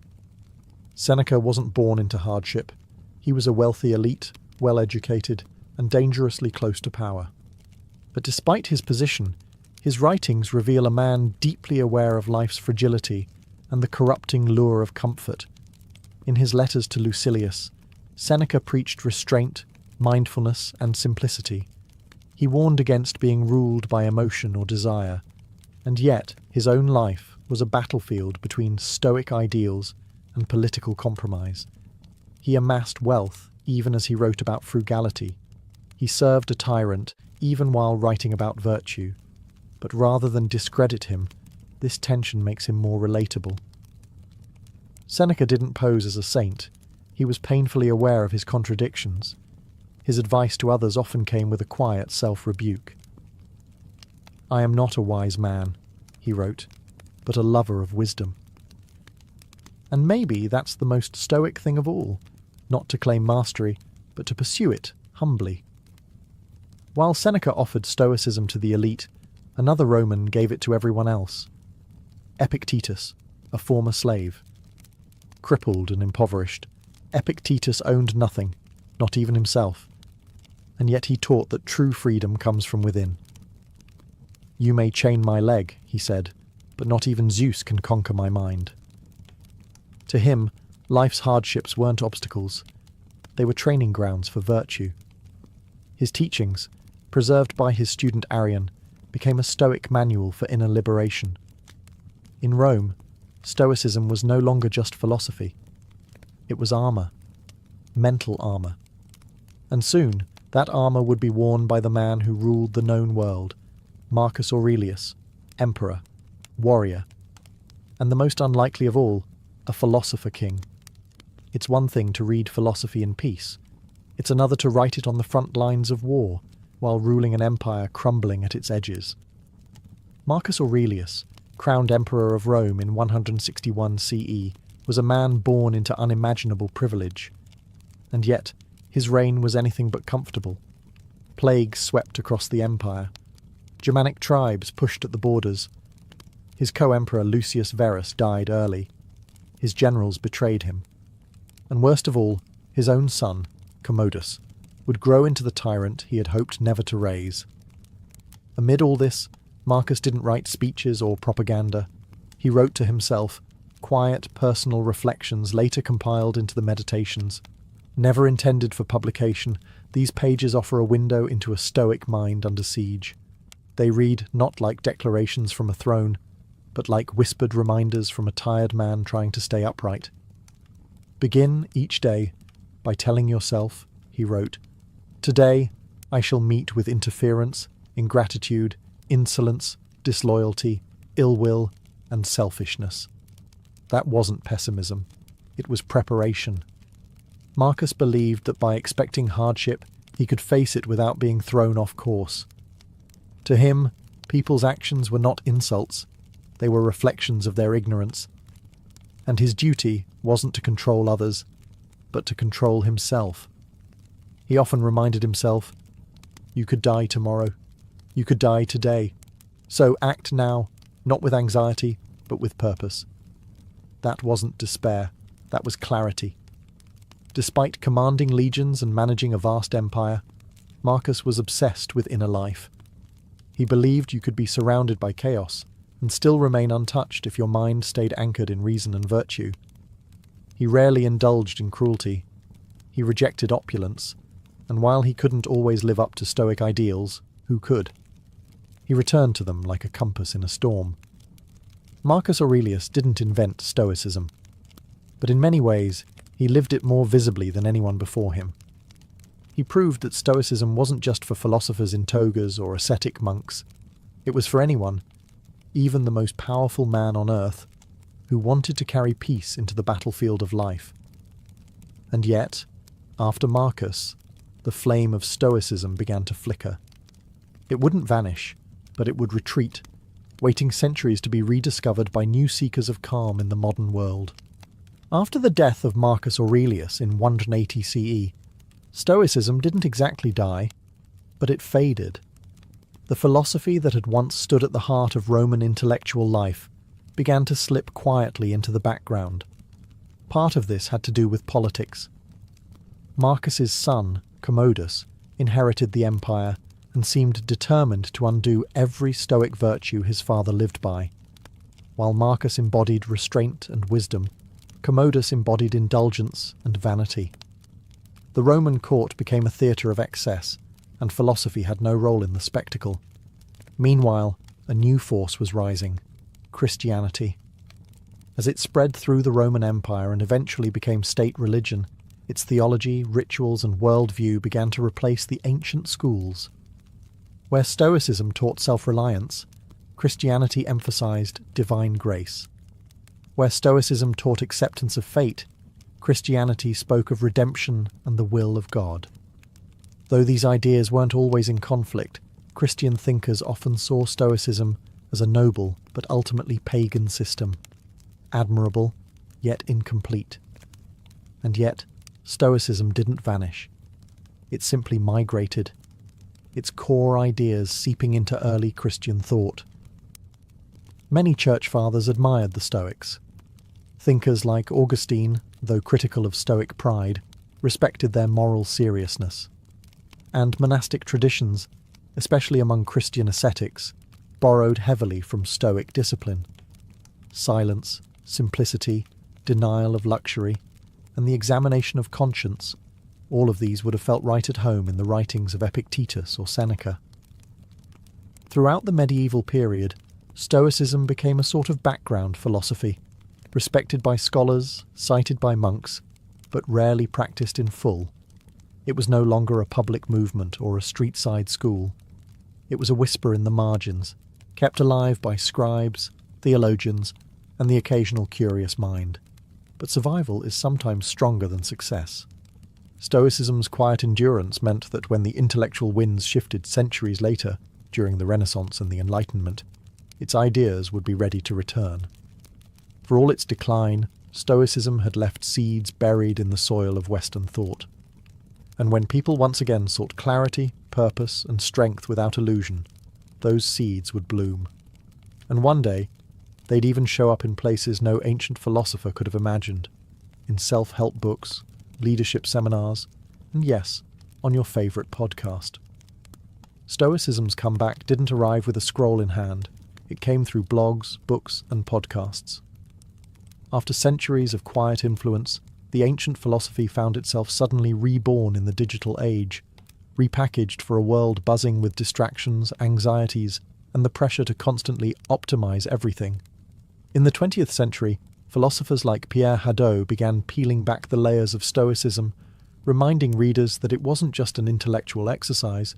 Seneca wasn't born into hardship. He was a wealthy elite, well-educated, and dangerously close to power. But despite his position, his writings reveal a man deeply aware of life's fragility and the corrupting lure of comfort. In his letters to Lucilius, Seneca preached restraint, mindfulness, and simplicity. He warned against being ruled by emotion or desire, and yet his own life was a battlefield between Stoic ideals and political compromise. He amassed wealth even as he wrote about frugality. He served a tyrant even while writing about virtue. But rather than discredit him, this tension makes him more relatable. Seneca didn't pose as a saint. He was painfully aware of his contradictions. His advice to others often came with a quiet self-rebuke. "I am not a wise man," he wrote, "but a lover of wisdom." And maybe that's the most Stoic thing of all, not to claim mastery, but to pursue it humbly. While Seneca offered Stoicism to the elite, another Roman gave it to everyone else. Epictetus, a former slave. Crippled and impoverished, Epictetus owned nothing, not even himself, and yet he taught that true freedom comes from within. "You may chain my leg," he said, "but not even Zeus can conquer my mind." To him, life's hardships weren't obstacles. They were training grounds for virtue. His teachings, preserved by his student Arrian, became a Stoic manual for inner liberation. In Rome, Stoicism was no longer just philosophy. It was armor, mental armor. And soon, that armor would be worn by the man who ruled the known world, Marcus Aurelius, emperor, warrior, and the most unlikely of all, a philosopher king. It's one thing to read philosophy in peace. It's another to write it on the front lines of war, while ruling an empire crumbling at its edges. Marcus Aurelius, crowned emperor of Rome in 161 CE, was a man born into unimaginable privilege. And yet, His reign was anything but comfortable. Plagues swept across the empire. Germanic tribes pushed at the borders. His co-emperor Lucius Verus died early. His generals betrayed him. And worst of all, his own son, Commodus, would grow into the tyrant he had hoped never to raise. Amid all this, Marcus didn't write speeches or propaganda. He wrote to himself, quiet, personal reflections later compiled into the Meditations. Never intended for publication, these pages offer a window into a Stoic mind under siege. They read not like declarations from a throne, but like whispered reminders from a tired man trying to stay upright. Begin each day by telling yourself, he wrote, "Today I shall meet with interference, ingratitude, insolence, disloyalty, ill will, and selfishness." That wasn't pessimism. It was preparation. Marcus believed that by expecting hardship, he could face it without being thrown off course. To him, people's actions were not insults. They were reflections of their ignorance. And his duty wasn't to control others, but to control himself. He often reminded himself, "You could die tomorrow. You could die today. So act now, not with anxiety, but with purpose." That wasn't despair. That was clarity. Despite commanding legions and managing a vast empire, Marcus was obsessed with inner life. He believed you could be surrounded by chaos and still remain untouched if your mind stayed anchored in reason and virtue. He rarely indulged in cruelty. He rejected opulence, and while he couldn't always live up to Stoic ideals, who could? He returned to them like a compass in a storm. Marcus Aurelius didn't invent Stoicism, but in many ways he lived it more visibly than anyone before him. He proved that Stoicism wasn't just for philosophers in togas or ascetic monks. It was for anyone, even the most powerful man on earth, who wanted to carry peace into the battlefield of life. And yet, after Marcus, the flame of Stoicism began to flicker. It wouldn't vanish, but it would retreat, waiting centuries to be rediscovered by new seekers of calm in the modern world. After the death of Marcus Aurelius in 180 CE, Stoicism didn't exactly die, but it faded. The philosophy that had once stood at the heart of Roman intellectual life began to slip quietly into the background. Part of this had to do with politics. Marcus's son, Commodus, inherited the empire and seemed determined to undo every Stoic virtue his father lived by. While Marcus embodied restraint and wisdom, Commodus embodied indulgence and vanity. The Roman court became a theatre of excess, and philosophy had no role in the spectacle. Meanwhile, a new force was rising: Christianity. As it spread through the Roman Empire and eventually became state religion, its theology, rituals, and worldview began to replace the ancient schools. Where Stoicism taught self-reliance, Christianity emphasized divine grace. Where Stoicism taught acceptance of fate, Christianity spoke of redemption and the will of God. Though these ideas weren't always in conflict, Christian thinkers often saw Stoicism as a noble but ultimately pagan system, admirable, yet incomplete. And yet, Stoicism didn't vanish. It simply migrated, its core ideas seeping into early Christian thought. Many church fathers admired the Stoics. Thinkers like Augustine, though critical of Stoic pride, respected their moral seriousness. And monastic traditions, especially among Christian ascetics, borrowed heavily from Stoic discipline. Silence, simplicity, denial of luxury, and the examination of conscience, all of these would have felt right at home in the writings of Epictetus or Seneca. Throughout the medieval period, Stoicism became a sort of background philosophy, respected by scholars, cited by monks, but rarely practiced in full. It was no longer a public movement or a street-side school. It was a whisper in the margins, kept alive by scribes, theologians, and the occasional curious mind. But survival is sometimes stronger than success. Stoicism's quiet endurance meant that when the intellectual winds shifted centuries later, during the Renaissance and the Enlightenment, its ideas would be ready to return. For all its decline, Stoicism had left seeds buried in the soil of Western thought. And when people once again sought clarity, purpose, and strength without illusion, those seeds would bloom. And one day, they'd even show up in places no ancient philosopher could have imagined, in self-help books, leadership seminars, and yes, on your favourite podcast. Stoicism's comeback didn't arrive with a scroll in hand. It came through blogs, books, and podcasts. After centuries of quiet influence, the ancient philosophy found itself suddenly reborn in the digital age, repackaged for a world buzzing with distractions, anxieties, and the pressure to constantly optimize everything. In the 20th century, philosophers like Pierre Hadot began peeling back the layers of Stoicism, reminding readers that it wasn't just an intellectual exercise,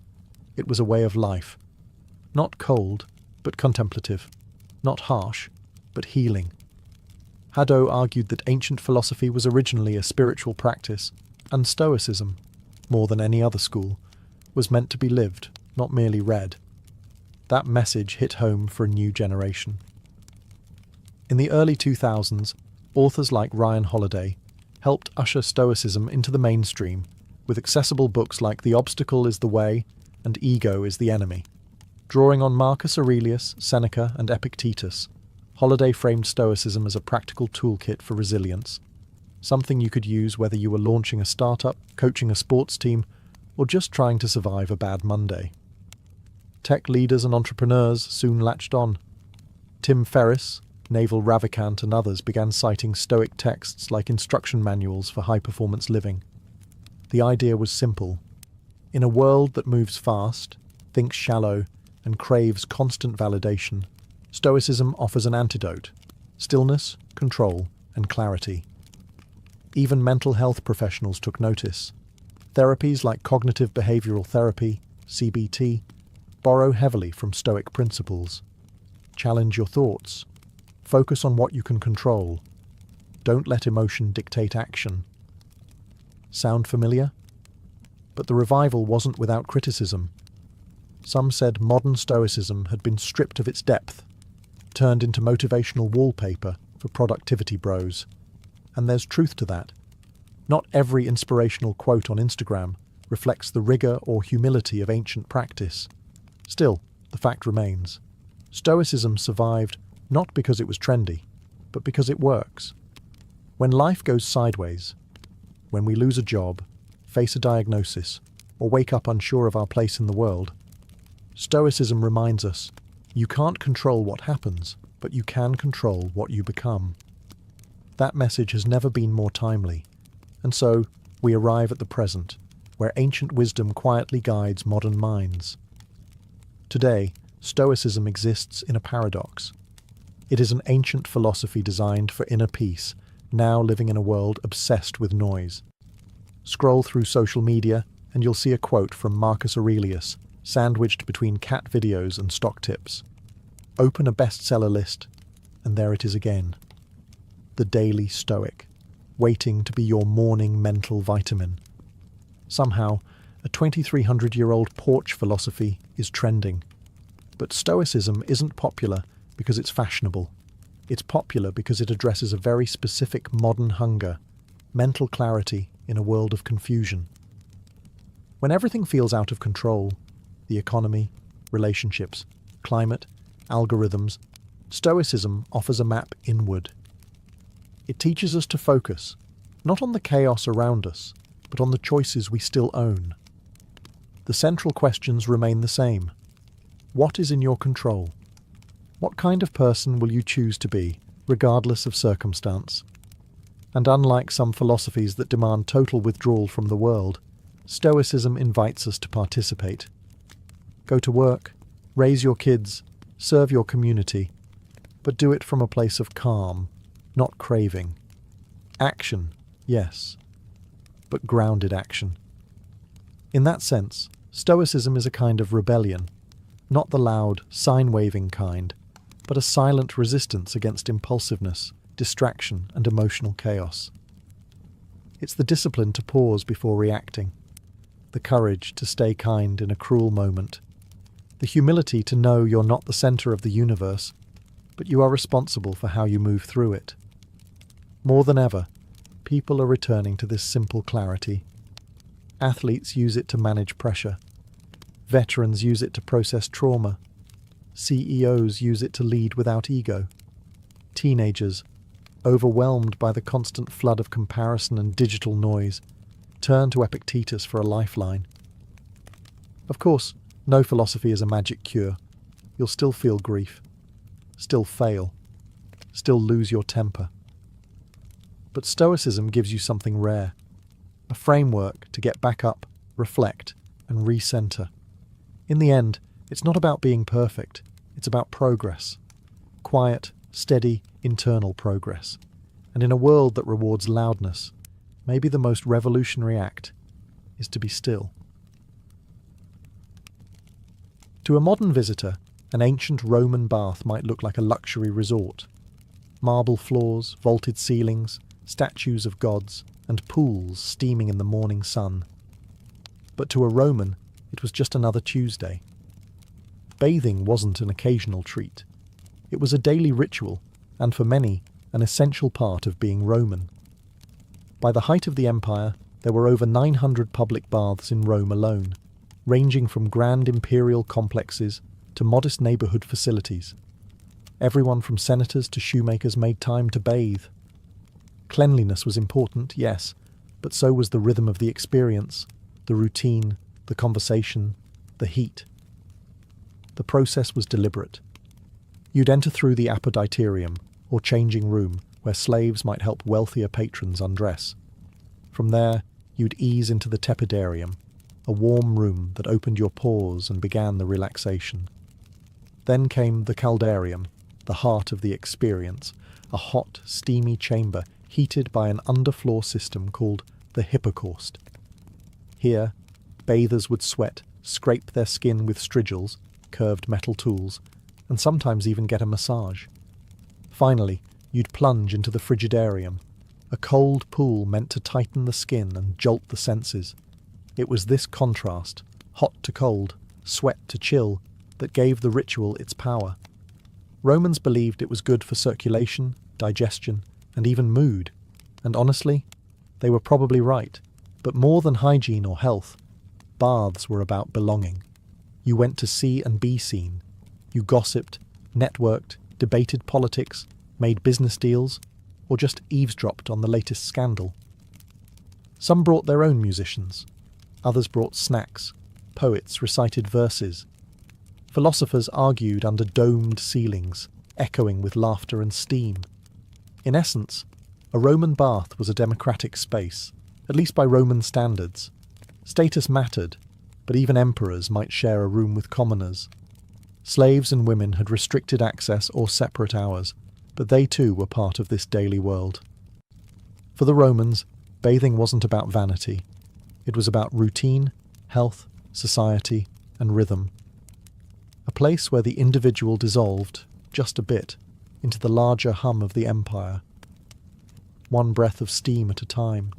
it was a way of life. Not cold, but contemplative. Not harsh, but healing. Hadot argued that ancient philosophy was originally a spiritual practice, and Stoicism, more than any other school, was meant to be lived, not merely read. That message hit home for a new generation. In the early 2000s, authors like Ryan Holiday helped usher Stoicism into the mainstream with accessible books like The Obstacle is the Way and Ego is the Enemy. Drawing on Marcus Aurelius, Seneca, and Epictetus, Holiday framed Stoicism as a practical toolkit for resilience, something you could use whether you were launching a startup, coaching a sports team, or just trying to survive a bad Monday. Tech leaders and entrepreneurs soon latched on. Tim Ferriss, Naval Ravikant, and others began citing Stoic texts like instruction manuals for high-performance living. The idea was simple. In a world that moves fast, thinks shallow, and craves constant validation, Stoicism offers an antidote: stillness, control, and clarity. Even mental health professionals took notice. Therapies like cognitive behavioral therapy, CBT, borrow heavily from Stoic principles. Challenge your thoughts. Focus on what you can control. Don't let emotion dictate action. Sound familiar? But the revival wasn't without criticism. Some said modern Stoicism had been stripped of its depth, turned into motivational wallpaper for productivity bros. And there's truth to that. Not every inspirational quote on Instagram reflects the rigour or humility of ancient practice. Still, the fact remains. Stoicism survived not because it was trendy, but because it works. When life goes sideways, when we lose a job, face a diagnosis, or wake up unsure of our place in the world, Stoicism reminds us, you can't control what happens, but you can control what you become. That message has never been more timely, and so we arrive at the present, where ancient wisdom quietly guides modern minds. Today, Stoicism exists in a paradox. It is an ancient philosophy designed for inner peace, now living in a world obsessed with noise. Scroll through social media, and you'll see a quote from Marcus Aurelius, sandwiched between cat videos and stock tips. Open a bestseller list, and there it is again. The Daily Stoic, waiting to be your morning mental vitamin. Somehow, a 2,300-year-old porch philosophy is trending. But Stoicism isn't popular because it's fashionable. It's popular because it addresses a very specific modern hunger, mental clarity in a world of confusion. When everything feels out of control, the economy, relationships, climate, algorithms, Stoicism offers a map inward. It teaches us to focus, not on the chaos around us, but on the choices we still own. The central questions remain the same. What is in your control? What kind of person will you choose to be, regardless of circumstance? And unlike some philosophies that demand total withdrawal from the world, Stoicism invites us to participate. Go to work, raise your kids, serve your community, but do it from a place of calm, not craving. Action, yes, but grounded action. In that sense, Stoicism is a kind of rebellion, not the loud, sign-waving kind, but a silent resistance against impulsiveness, distraction, and emotional chaos. It's the discipline to pause before reacting, the courage to stay kind in a cruel moment, the humility to know you're not the center of the universe, but you are responsible for how you move through it. More than ever, people are returning to this simple clarity. Athletes use it to manage pressure. Veterans use it to process trauma. CEOs use it to lead without ego. Teenagers, overwhelmed by the constant flood of comparison and digital noise, turn to Epictetus for a lifeline. Of course, no philosophy is a magic cure. You'll still feel grief, still fail, still lose your temper. But Stoicism gives you something rare, a framework to get back up, reflect, and recenter. In the end, it's not about being perfect, it's about progress. Quiet, steady, internal progress. And in a world that rewards loudness, maybe the most revolutionary act is to be still. To a modern visitor, an ancient Roman bath might look like a luxury resort. Marble floors, vaulted ceilings, statues of gods, and pools steaming in the morning sun. But to a Roman, it was just another Tuesday. Bathing wasn't an occasional treat. It was a daily ritual, and for many, an essential part of being Roman. By the height of the empire, there were over 900 public baths in Rome alone, ranging from grand imperial complexes to modest neighbourhood facilities. Everyone from senators to shoemakers made time to bathe. Cleanliness was important, yes, but so was the rhythm of the experience, the routine, the conversation, the heat. The process was deliberate. You'd enter through the apoditerium, or changing room, where slaves might help wealthier patrons undress. From there, you'd ease into the tepidarium, a warm room that opened your pores and began the relaxation. Then came the caldarium, the heart of the experience, a hot, steamy chamber heated by an underfloor system called the hypocaust. Here, bathers would sweat, scrape their skin with strigils, curved metal tools, and sometimes even get a massage. Finally, you'd plunge into the frigidarium, a cold pool meant to tighten the skin and jolt the senses. It was this contrast, hot to cold, sweat to chill, that gave the ritual its power. Romans believed it was good for circulation, digestion, and even mood, and honestly, they were probably right. But more than hygiene or health, baths were about belonging. You went to see and be seen. You gossiped, networked, debated politics, made business deals, or just eavesdropped on the latest scandal. Some brought their own musicians. Others brought snacks. Poets recited verses. Philosophers argued under domed ceilings, echoing with laughter and steam. In essence, a Roman bath was a democratic space, at least by Roman standards. Status mattered, but even emperors might share a room with commoners. Slaves and women had restricted access or separate hours, but they too were part of this daily world. For the Romans, bathing wasn't about vanity. It was about routine, health, society, and rhythm. A place where the individual dissolved, just a bit, into the larger hum of the empire. One breath of steam at a time.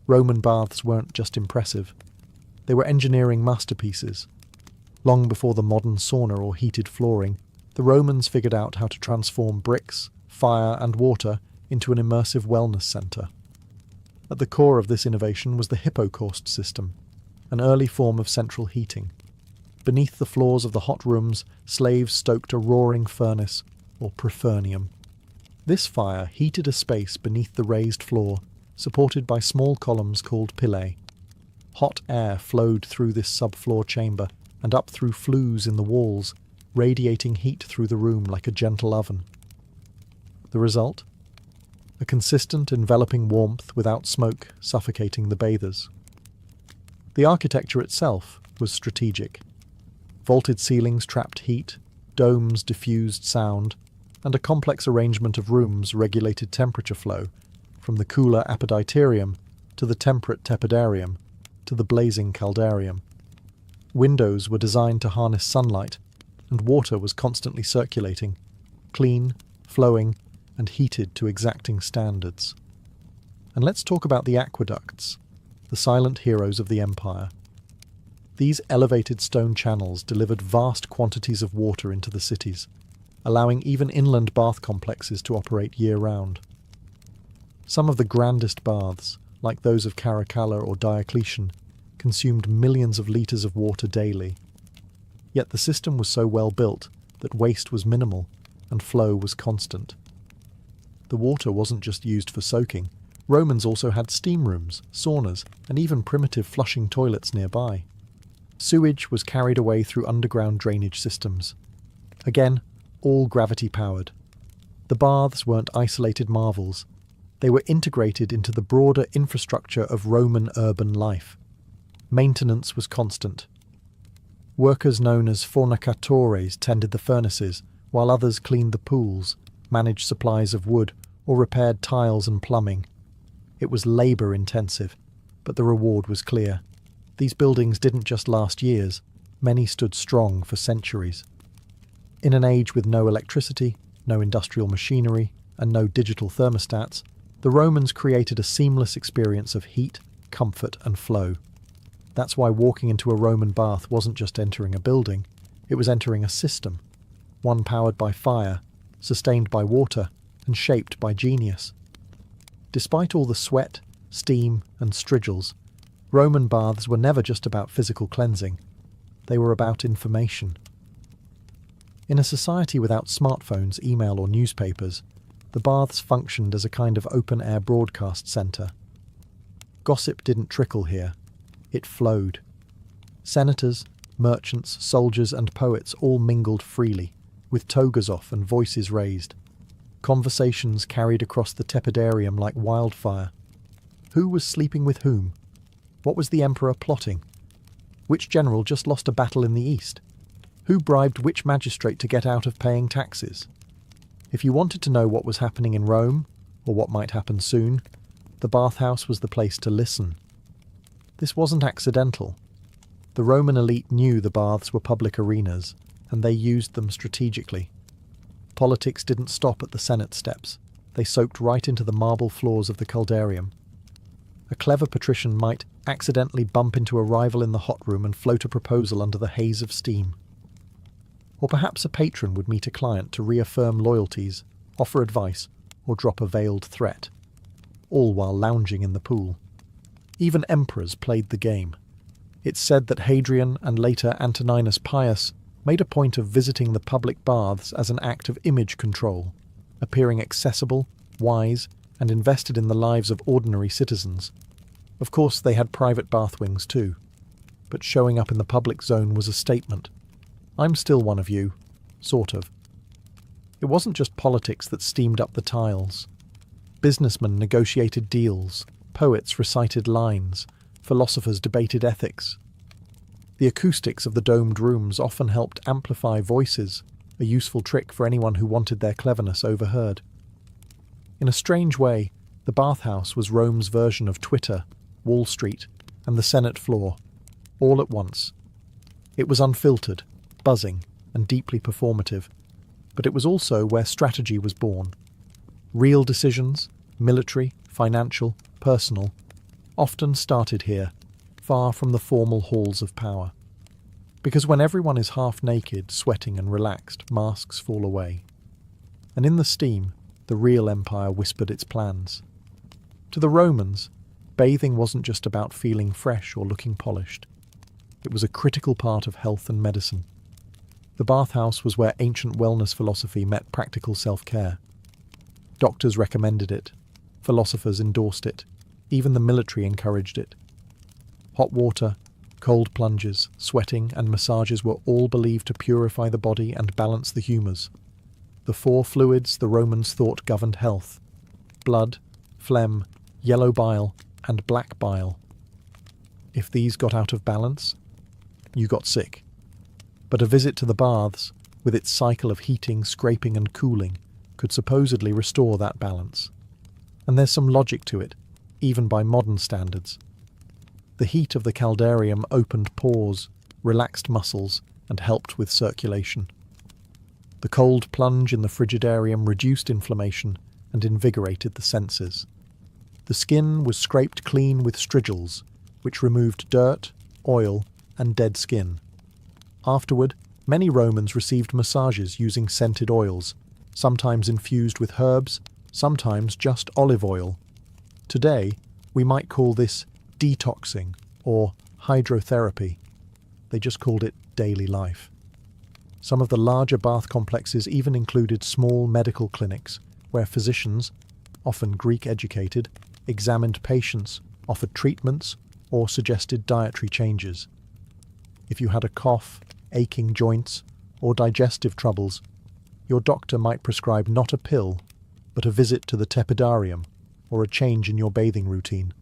Roman baths weren't just impressive. They were engineering masterpieces. Long before the modern sauna or heated flooring, the Romans figured out how to transform bricks, fire, and water into an immersive wellness centre. At the core of this innovation was the hypocaust system, an early form of central heating. Beneath the floors of the hot rooms, slaves stoked a roaring furnace, or prefernium. This fire heated a space beneath the raised floor, supported by small columns called pillae. Hot air flowed through this subfloor chamber and up through flues in the walls, radiating heat through the room like a gentle oven. The result? A consistent, enveloping warmth without smoke suffocating the bathers. The architecture itself was strategic. Vaulted ceilings trapped heat, domes diffused sound, and a complex arrangement of rooms regulated temperature flow, from the cooler apoditerium to the temperate tepidarium to the blazing caldarium. Windows were designed to harness sunlight, and water was constantly circulating, clean, flowing, and heated to exacting standards. And let's talk about the aqueducts, the silent heroes of the empire. These elevated stone channels delivered vast quantities of water into the cities, allowing even inland bath complexes to operate year-round. Some of the grandest baths, like those of Caracalla or Diocletian, consumed millions of litres of water daily. Yet the system was so well built that waste was minimal and flow was constant. The water wasn't just used for soaking. Romans also had steam rooms, saunas, and even primitive flushing toilets nearby. Sewage was carried away through underground drainage systems. Again, all gravity-powered. The baths weren't isolated marvels. They were integrated into the broader infrastructure of Roman urban life. Maintenance was constant. Workers known as fornicatores tended the furnaces, while others cleaned the pools, managed supplies of wood, or repaired tiles and plumbing. It was labour-intensive, but the reward was clear. These buildings didn't just last years, many stood strong for centuries. In an age with no electricity, no industrial machinery, and no digital thermostats, the Romans created a seamless experience of heat, comfort, and flow. That's why walking into a Roman bath wasn't just entering a building, it was entering a system, one powered by fire, sustained by water, and shaped by genius. Despite all the sweat, steam, and strigils, Roman baths were never just about physical cleansing. They were about information. In a society without smartphones, email, or newspapers, the baths functioned as a kind of open-air broadcast centre. Gossip didn't trickle here. It flowed. Senators, merchants, soldiers, and poets all mingled freely, with togas off and voices raised. Conversations carried across the tepidarium like wildfire. Who was sleeping with whom? What was the emperor plotting? Which general just lost a battle in the east? Who bribed which magistrate to get out of paying taxes? If you wanted to know what was happening in Rome, or what might happen soon, the bathhouse was the place to listen. This wasn't accidental. The Roman elite knew the baths were public arenas, and they used them strategically. Politics didn't stop at the Senate steps. They soaked right into the marble floors of the caldarium. A clever patrician might accidentally bump into a rival in the hot room and float a proposal under the haze of steam. Or perhaps a patron would meet a client to reaffirm loyalties, offer advice, or drop a veiled threat, all while lounging in the pool. Even emperors played the game. It's said that Hadrian and later Antoninus Pius made a point of visiting the public baths as an act of image control, appearing accessible, wise, and invested in the lives of ordinary citizens. Of course, they had private bath wings too, but showing up in the public zone was a statement. I'm still one of you, sort of. It wasn't just politics that steamed up the tiles. Businessmen negotiated deals, poets recited lines, philosophers debated ethics. The acoustics of the domed rooms often helped amplify voices, a useful trick for anyone who wanted their cleverness overheard. In a strange way, the bathhouse was Rome's version of Twitter, Wall Street, and the Senate floor, all at once. It was unfiltered, buzzing, and deeply performative, but it was also where strategy was born. Real decisions, military, financial, personal, often started here, far from the formal halls of power. Because when everyone is half naked, sweating and relaxed, masks fall away. And in the steam, the real empire whispered its plans. To the Romans, bathing wasn't just about feeling fresh or looking polished. It was a critical part of health and medicine. The bathhouse was where ancient wellness philosophy met practical self-care. Doctors recommended it. Philosophers endorsed it. Even the military encouraged it. Hot water, cold plunges, sweating, and massages were all believed to purify the body and balance the humours. The four fluids the Romans thought governed health: blood, phlegm, yellow bile, and black bile. If these got out of balance, you got sick. But a visit to the baths, with its cycle of heating, scraping, and cooling, could supposedly restore that balance. And there's some logic to it, even by modern standards. The heat of the caldarium opened pores, relaxed muscles, and helped with circulation. The cold plunge in the frigidarium reduced inflammation and invigorated the senses. The skin was scraped clean with strigils, which removed dirt, oil, and dead skin. Afterward, many Romans received massages using scented oils, sometimes infused with herbs, sometimes just olive oil. Today, We might call this detoxing or hydrotherapy. They just called it daily life. Some of the larger bath complexes even included small medical clinics where physicians, often Greek-educated, examined patients, offered treatments, or suggested dietary changes. If you had a cough, aching joints, or digestive troubles, your doctor might prescribe not a pill, but a visit to the tepidarium or a change in your bathing routine.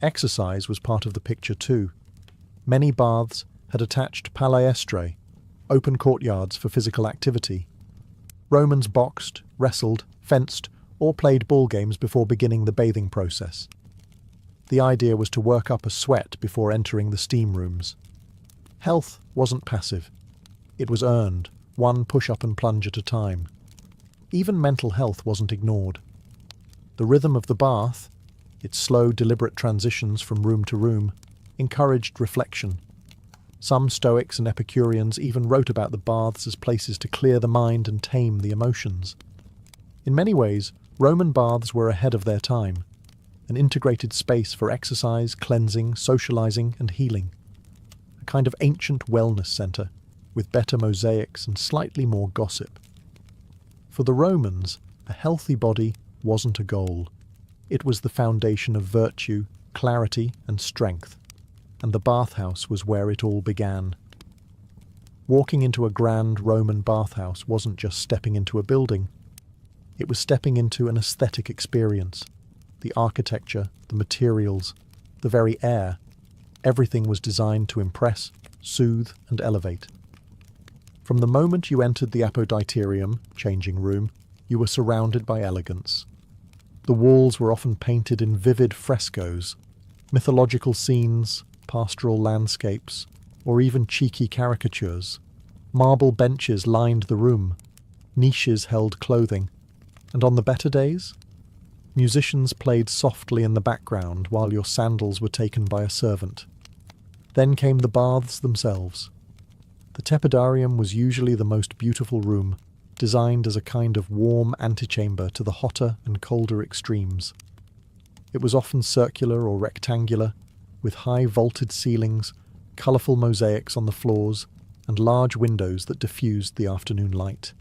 Exercise was part of the picture too. Many baths had attached palestra, open courtyards for physical activity. Romans boxed, wrestled, fenced, or played ball games before beginning the bathing process. The idea was to work up a sweat before entering the steam rooms. Health wasn't passive. It was earned, one push-up and plunge at a time. Even mental health wasn't ignored. The rhythm of the bath, its slow, deliberate transitions from room to room, encouraged reflection. Some Stoics and Epicureans even wrote about the baths as places to clear the mind and tame the emotions. In many ways, Roman baths were ahead of their time, an integrated space for exercise, cleansing, socializing, and healing. A kind of ancient wellness centre, with better mosaics and slightly more gossip. For the Romans, a healthy body wasn't a goal. It was the foundation of virtue, clarity, and strength, and the bathhouse was where it all began. Walking into a grand Roman bathhouse wasn't just stepping into a building. It was stepping into an aesthetic experience. The architecture, the materials, the very air, everything was designed to impress, soothe, and elevate. From the moment you entered the apoditerium, changing room, you were surrounded by elegance. The walls were often painted in vivid frescoes, mythological scenes, pastoral landscapes, or even cheeky caricatures. Marble benches lined the room, niches held clothing, and on the better days, musicians played softly in the background while your sandals were taken by a servant. Then came the baths themselves. The tepidarium was usually the most beautiful room, designed as a kind of warm antechamber to the hotter and colder extremes. It was often circular or rectangular, with high vaulted ceilings, colourful mosaics on the floors, and large windows that diffused the afternoon light.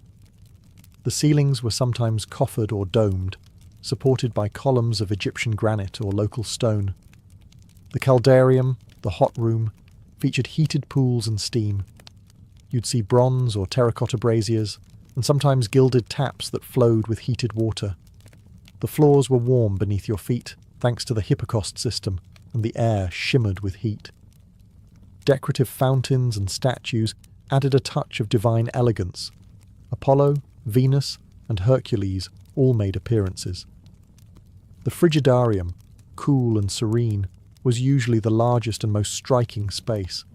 The ceilings were sometimes coffered or domed, supported by columns of Egyptian granite or local stone. The caldarium, the hot room, featured heated pools and steam. You'd see bronze or terracotta braziers, and sometimes gilded taps that flowed with heated water. The floors were warm beneath your feet, thanks to the hypocaust system, and the air shimmered with heat. Decorative fountains and statues added a touch of divine elegance. Apollo, Venus, and Hercules all made appearances. The frigidarium, cool and serene, was usually the largest and most striking space.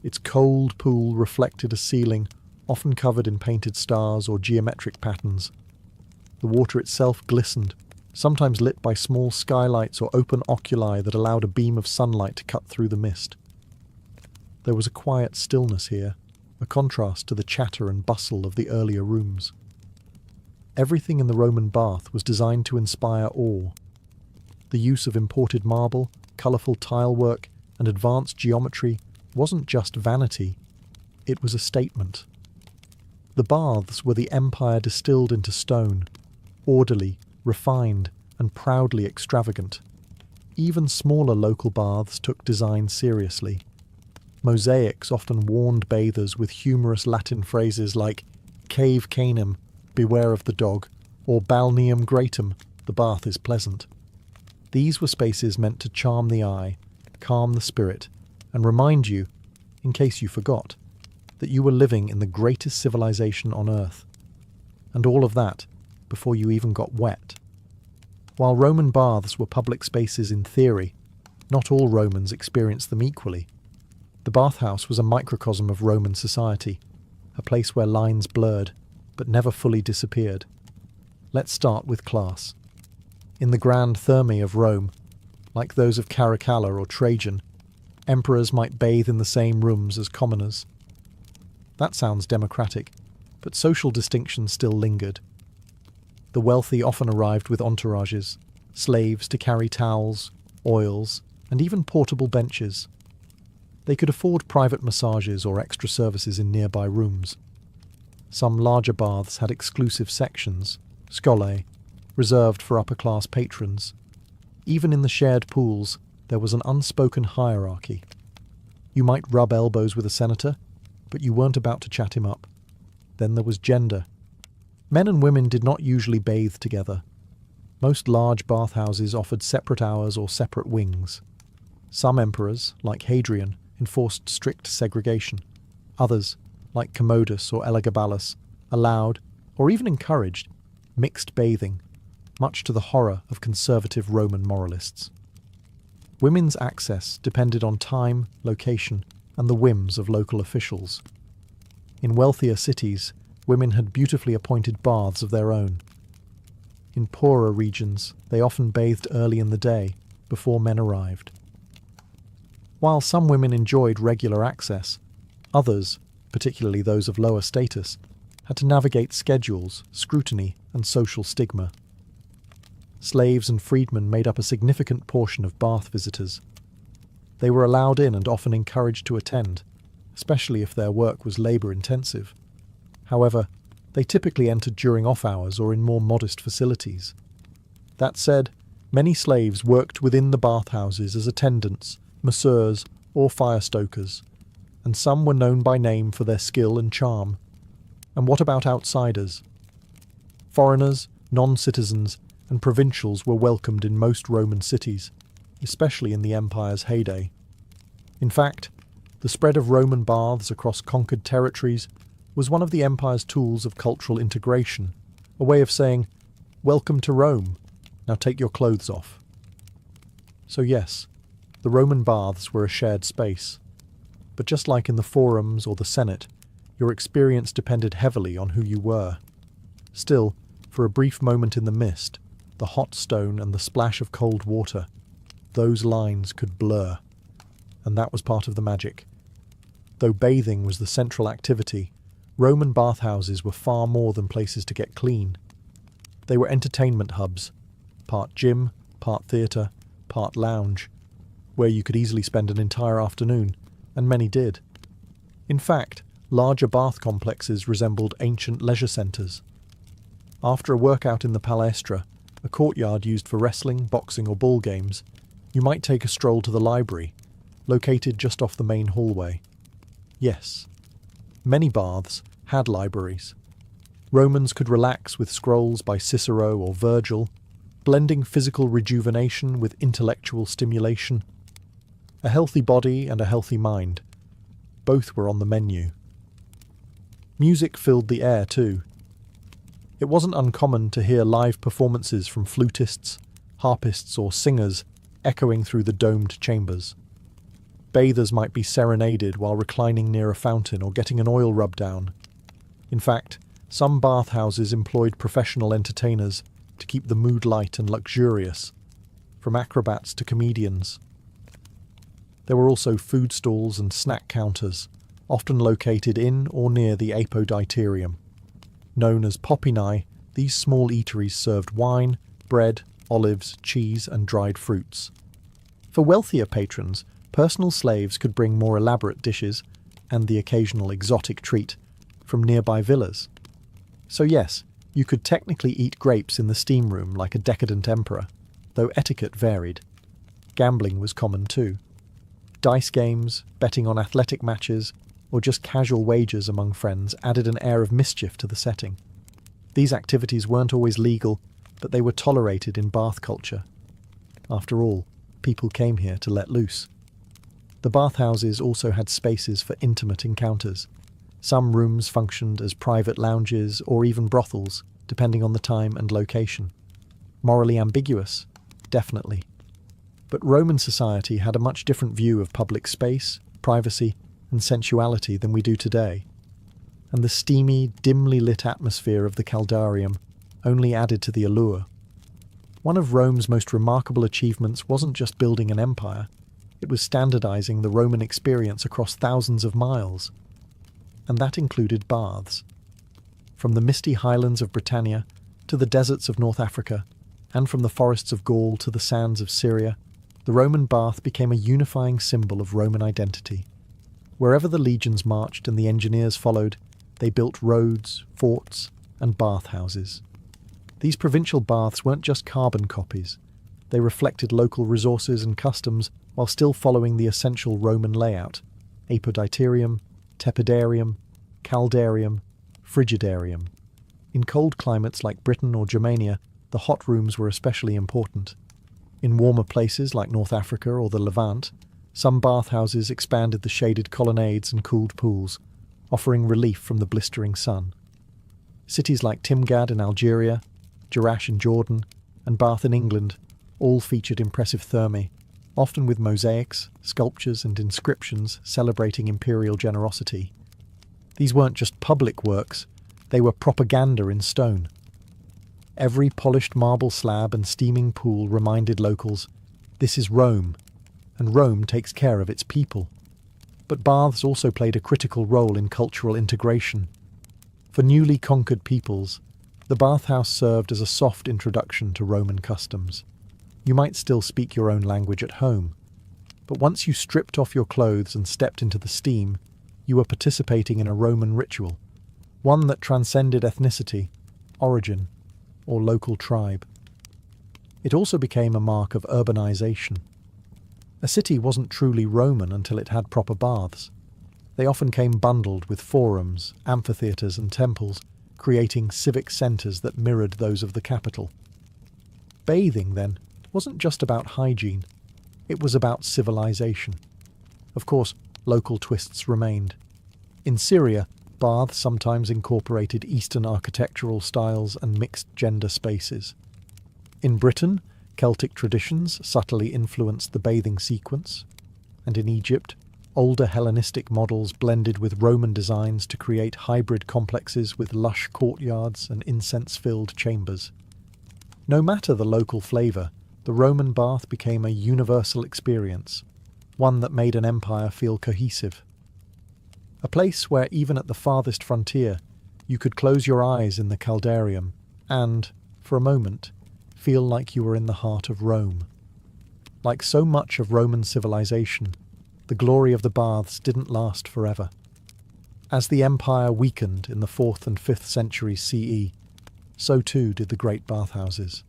Its cold pool reflected a ceiling, often covered in painted stars or geometric patterns. The water itself glistened, sometimes lit by small skylights or open oculi that allowed a beam of sunlight to cut through the mist. There was a quiet stillness here, a contrast to the chatter and bustle of the earlier rooms. Everything in the Roman bath was designed to inspire awe. The use of imported marble, colourful tilework, and advanced geometry wasn't just vanity, it was a statement. The baths were the empire distilled into stone, orderly, refined, and proudly extravagant. Even smaller local baths took design seriously. Mosaics often warned bathers with humorous Latin phrases like cave canem, beware of the dog, or balneum gratum, the bath is pleasant. These were spaces meant to charm the eye, calm the spirit, and remind you, in case you forgot, that you were living in the greatest civilization on earth. And all of that before you even got wet. While Roman baths were public spaces in theory, not all Romans experienced them equally. The bathhouse was a microcosm of Roman society, a place where lines blurred, but never fully disappeared. Let's start with class. In the grand thermae of Rome, like those of Caracalla or Trajan, emperors might bathe in the same rooms as commoners. That sounds democratic, but social distinctions still lingered. The wealthy often arrived with entourages, slaves to carry towels, oils, and even portable benches. They could afford private massages or extra services in nearby rooms. Some larger baths had exclusive sections, scolae, reserved for upper-class patrons. Even in the shared pools, there was an unspoken hierarchy. You might rub elbows with a senator, but you weren't about to chat him up. Then there was gender. Men and women did not usually bathe together. Most large bathhouses offered separate hours or separate wings. Some emperors, like Hadrian, enforced strict segregation. Others, like Commodus or Elagabalus, allowed, or even encouraged, mixed bathing, much to the horror of conservative Roman moralists. Women's access depended on time, location, and the whims of local officials. In wealthier cities, women had beautifully appointed baths of their own. In poorer regions, they often bathed early in the day, before men arrived. While some women enjoyed regular access, others, particularly those of lower status, had to navigate schedules, scrutiny, and social stigma. Slaves and freedmen made up a significant portion of bath visitors. They were allowed in and often encouraged to attend, especially if their work was labour-intensive. However, they typically entered during off-hours or in more modest facilities. That said, many slaves worked within the bathhouses as attendants, masseurs, or fire-stokers, and some were known by name for their skill and charm. And what about outsiders? Foreigners, non-citizens, and provincials were welcomed in most Roman cities, especially in the empire's heyday. In fact, the spread of Roman baths across conquered territories was one of the empire's tools of cultural integration, a way of saying, "Welcome to Rome, now take your clothes off." So yes, the Roman baths were a shared space. But just like in the forums or the Senate, your experience depended heavily on who you were. Still, for a brief moment in the mist, the hot stone and the splash of cold water, those lines could blur. And that was part of the magic. Though bathing was the central activity, Roman bathhouses were far more than places to get clean. They were entertainment hubs, part gym, part theatre, part lounge, where you could easily spend an entire afternoon, and many did. In fact, larger bath complexes resembled ancient leisure centres. After a workout in the palestra, a courtyard used for wrestling, boxing or ball games, you might take a stroll to the library, located just off the main hallway. Yes, many baths had libraries. Romans could relax with scrolls by Cicero or Virgil, blending physical rejuvenation with intellectual stimulation. A healthy body and a healthy mind. Both were on the menu. Music filled the air too. It wasn't uncommon to hear live performances from flutists, harpists or singers echoing through the domed chambers. Bathers might be serenaded while reclining near a fountain or getting an oil rub down. In fact, some bathhouses employed professional entertainers to keep the mood light and luxurious, from acrobats to comedians. There were also food stalls and snack counters, often located in or near the apoditerium. Known as popinae, these small eateries served wine, bread, olives, cheese, and dried fruits. For wealthier patrons, personal slaves could bring more elaborate dishes, and the occasional exotic treat, from nearby villas. So yes, you could technically eat grapes in the steam room like a decadent emperor, though etiquette varied. Gambling was common too. Dice games, betting on athletic matches, or just casual wagers among friends added an air of mischief to the setting. These activities weren't always legal, but they were tolerated in bath culture. After all, people came here to let loose. The bathhouses also had spaces for intimate encounters. Some rooms functioned as private lounges or even brothels, depending on the time and location. Morally ambiguous? Definitely. But Roman society had a much different view of public space, privacy, and sensuality than we do today. And the steamy, dimly lit atmosphere of the Caldarium only added to the allure. One of Rome's most remarkable achievements wasn't just building an empire, it was standardizing the Roman experience across thousands of miles. And that included baths. From the misty highlands of Britannia to the deserts of North Africa, And from the forests of Gaul to the sands of Syria, the Roman bath became a unifying symbol of Roman identity. Wherever the legions marched and the engineers followed, they built roads, forts, and bathhouses. These provincial baths weren't just carbon copies. They reflected local resources and customs while still following the essential Roman layout: apoditerium, tepidarium, caldarium, frigidarium. In cold climates like Britain or Germania, the hot rooms were especially important. In warmer places like North Africa or the Levant, some bathhouses expanded the shaded colonnades and cooled pools, offering relief from the blistering sun. Cities like Timgad in Algeria, Jerash in Jordan, and Bath in England all featured impressive thermae, often with mosaics, sculptures, and inscriptions celebrating imperial generosity. These weren't just public works, they were propaganda in stone. Every polished marble slab and steaming pool reminded locals, this is Rome, and Rome takes care of its people. But baths also played a critical role in cultural integration. For newly conquered peoples, the bathhouse served as a soft introduction to Roman customs. You might still speak your own language at home, but once you stripped off your clothes and stepped into the steam, you were participating in a Roman ritual, one that transcended ethnicity, origin, or local tribe. It also became a mark of urbanization. A city wasn't truly Roman until it had proper baths. They often came bundled with forums, amphitheatres and temples, creating civic centres that mirrored those of the capital. Bathing, then, wasn't just about hygiene, it was about civilization. Of course, local twists remained. In Syria, baths sometimes incorporated Eastern architectural styles and mixed-gender spaces. In Britain, Celtic traditions subtly influenced the bathing sequence, and in Egypt, older Hellenistic models blended with Roman designs to create hybrid complexes with lush courtyards and incense-filled chambers. No matter the local flavour, the Roman bath became a universal experience, one that made an empire feel cohesive. A place where even at the farthest frontier, you could close your eyes in the caldarium and, for a moment, feel like you were in the heart of Rome. Like so much of Roman civilization, the glory of the baths didn't last forever. As the empire weakened in the 4th and 5th centuries CE, so too did the great bathhouses.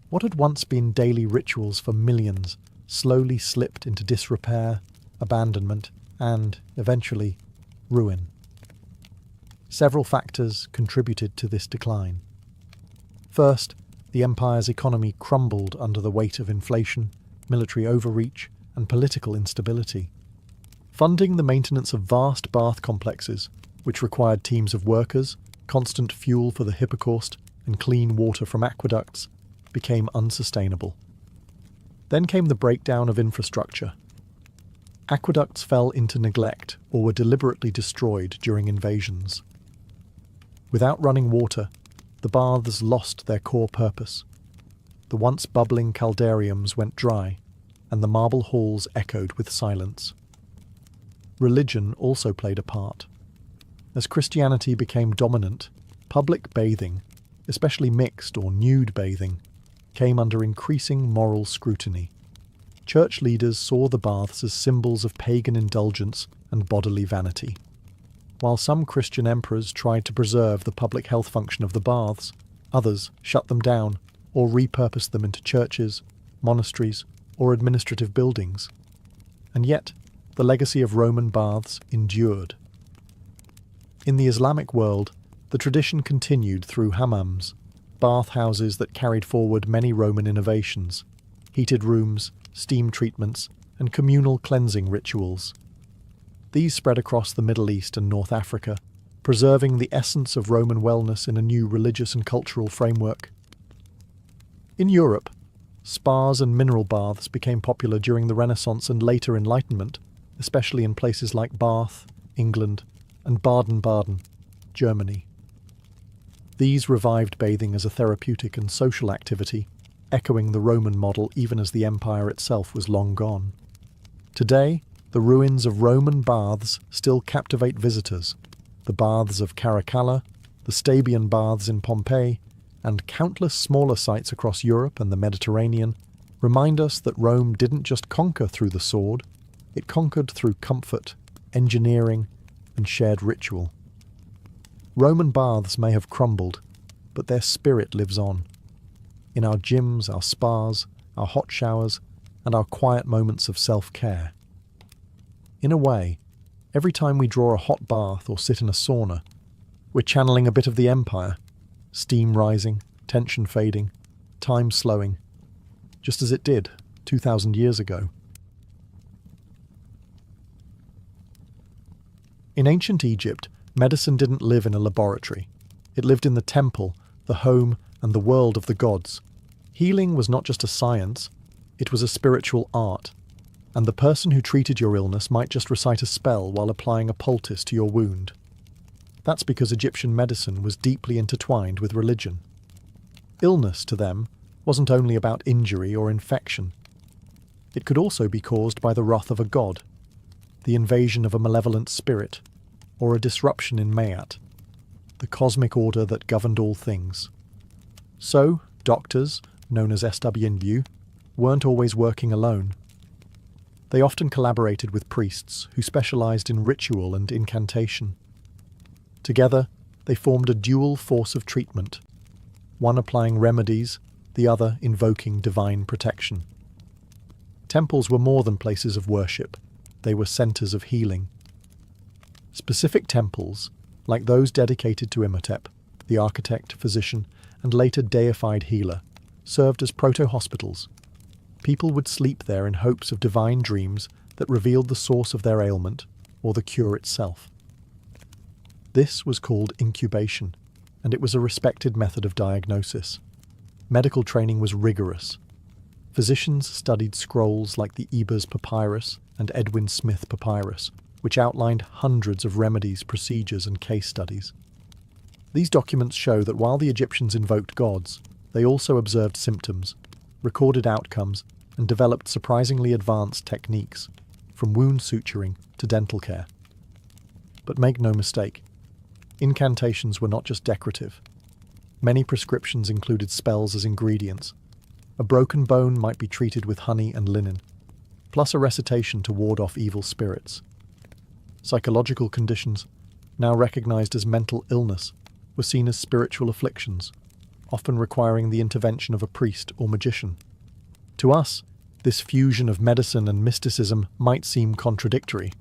What had once been daily rituals for millions slowly slipped into disrepair, abandonment, and, eventually, ruin. Several factors contributed to this decline. First, the empire's economy crumbled under the weight of inflation, military overreach, and political instability. Funding the maintenance of vast bath complexes, which required teams of workers, constant fuel for the hypocaust, and clean water from aqueducts, became unsustainable. Then came the breakdown of infrastructure. Aqueducts fell into neglect or were deliberately destroyed during invasions. Without running water, the baths lost their core purpose. The once bubbling caldariums went dry, and the marble halls echoed with silence. Religion also played a part. As Christianity became dominant, public bathing, especially mixed or nude bathing, came under increasing moral scrutiny. Church leaders saw the baths as symbols of pagan indulgence and bodily vanity. While some Christian emperors tried to preserve the public health function of the baths, others shut them down or repurposed them into churches, monasteries, or administrative buildings. And yet, the legacy of Roman baths endured. In the Islamic world, the tradition continued through hammams, bathhouses that carried forward many Roman innovations: heated rooms, steam treatments, and communal cleansing rituals. These spread across the Middle East and North Africa, preserving the essence of Roman wellness in a new religious and cultural framework. In Europe, spas and mineral baths became popular during the Renaissance and later Enlightenment, especially in places like Bath, England, and Baden-Baden, Germany. These revived bathing as a therapeutic and social activity, echoing the Roman model even as the empire itself was long gone. Today, the ruins of Roman baths still captivate visitors. The baths of Caracalla, the Stabian baths in Pompeii, and countless smaller sites across Europe and the Mediterranean remind us that Rome didn't just conquer through the sword, it conquered through comfort, engineering, and shared ritual. Roman baths may have crumbled, but their spirit lives on. In our gyms, our spas, our hot showers, and our quiet moments of self-care. In a way, every time we draw a hot bath or sit in a sauna, we're channeling a bit of the empire, steam rising, tension fading, time slowing, just as it did 2,000 years ago. In ancient Egypt, medicine didn't live in a laboratory. It lived in the temple, the home, and the world of the gods. Healing was not just a science, it was a spiritual art, and the person who treated your illness might just recite a spell while applying a poultice to your wound. That's because Egyptian medicine was deeply intertwined with religion. Illness, to them, wasn't only about injury or infection. It could also be caused by the wrath of a god, the invasion of a malevolent spirit, or a disruption in Mayat, the cosmic order that governed all things. So, doctors, known as SW, weren't always working alone. They often collaborated with priests who specialized in ritual and incantation. Together, they formed a dual force of treatment, one applying remedies, the other invoking divine protection. Temples were more than places of worship, they were centers of healing. Specific temples, like those dedicated to Imhotep, the architect, physician, and later deified healer, served as proto-hospitals. People would sleep there in hopes of divine dreams that revealed the source of their ailment or the cure itself. This was called incubation, and it was a respected method of diagnosis. Medical training was rigorous. Physicians studied scrolls like the Ebers Papyrus and Edwin Smith Papyrus, which outlined hundreds of remedies, procedures, and case studies. These documents show that while the Egyptians invoked gods, they also observed symptoms, recorded outcomes, and developed surprisingly advanced techniques, from wound suturing to dental care. But make no mistake, incantations were not just decorative. Many prescriptions included spells as ingredients. A broken bone might be treated with honey and linen, plus a recitation to ward off evil spirits. Psychological conditions, now recognized as mental illness, were seen as spiritual afflictions, often requiring the intervention of a priest or magician. To us, this fusion of medicine and mysticism might seem contradictory,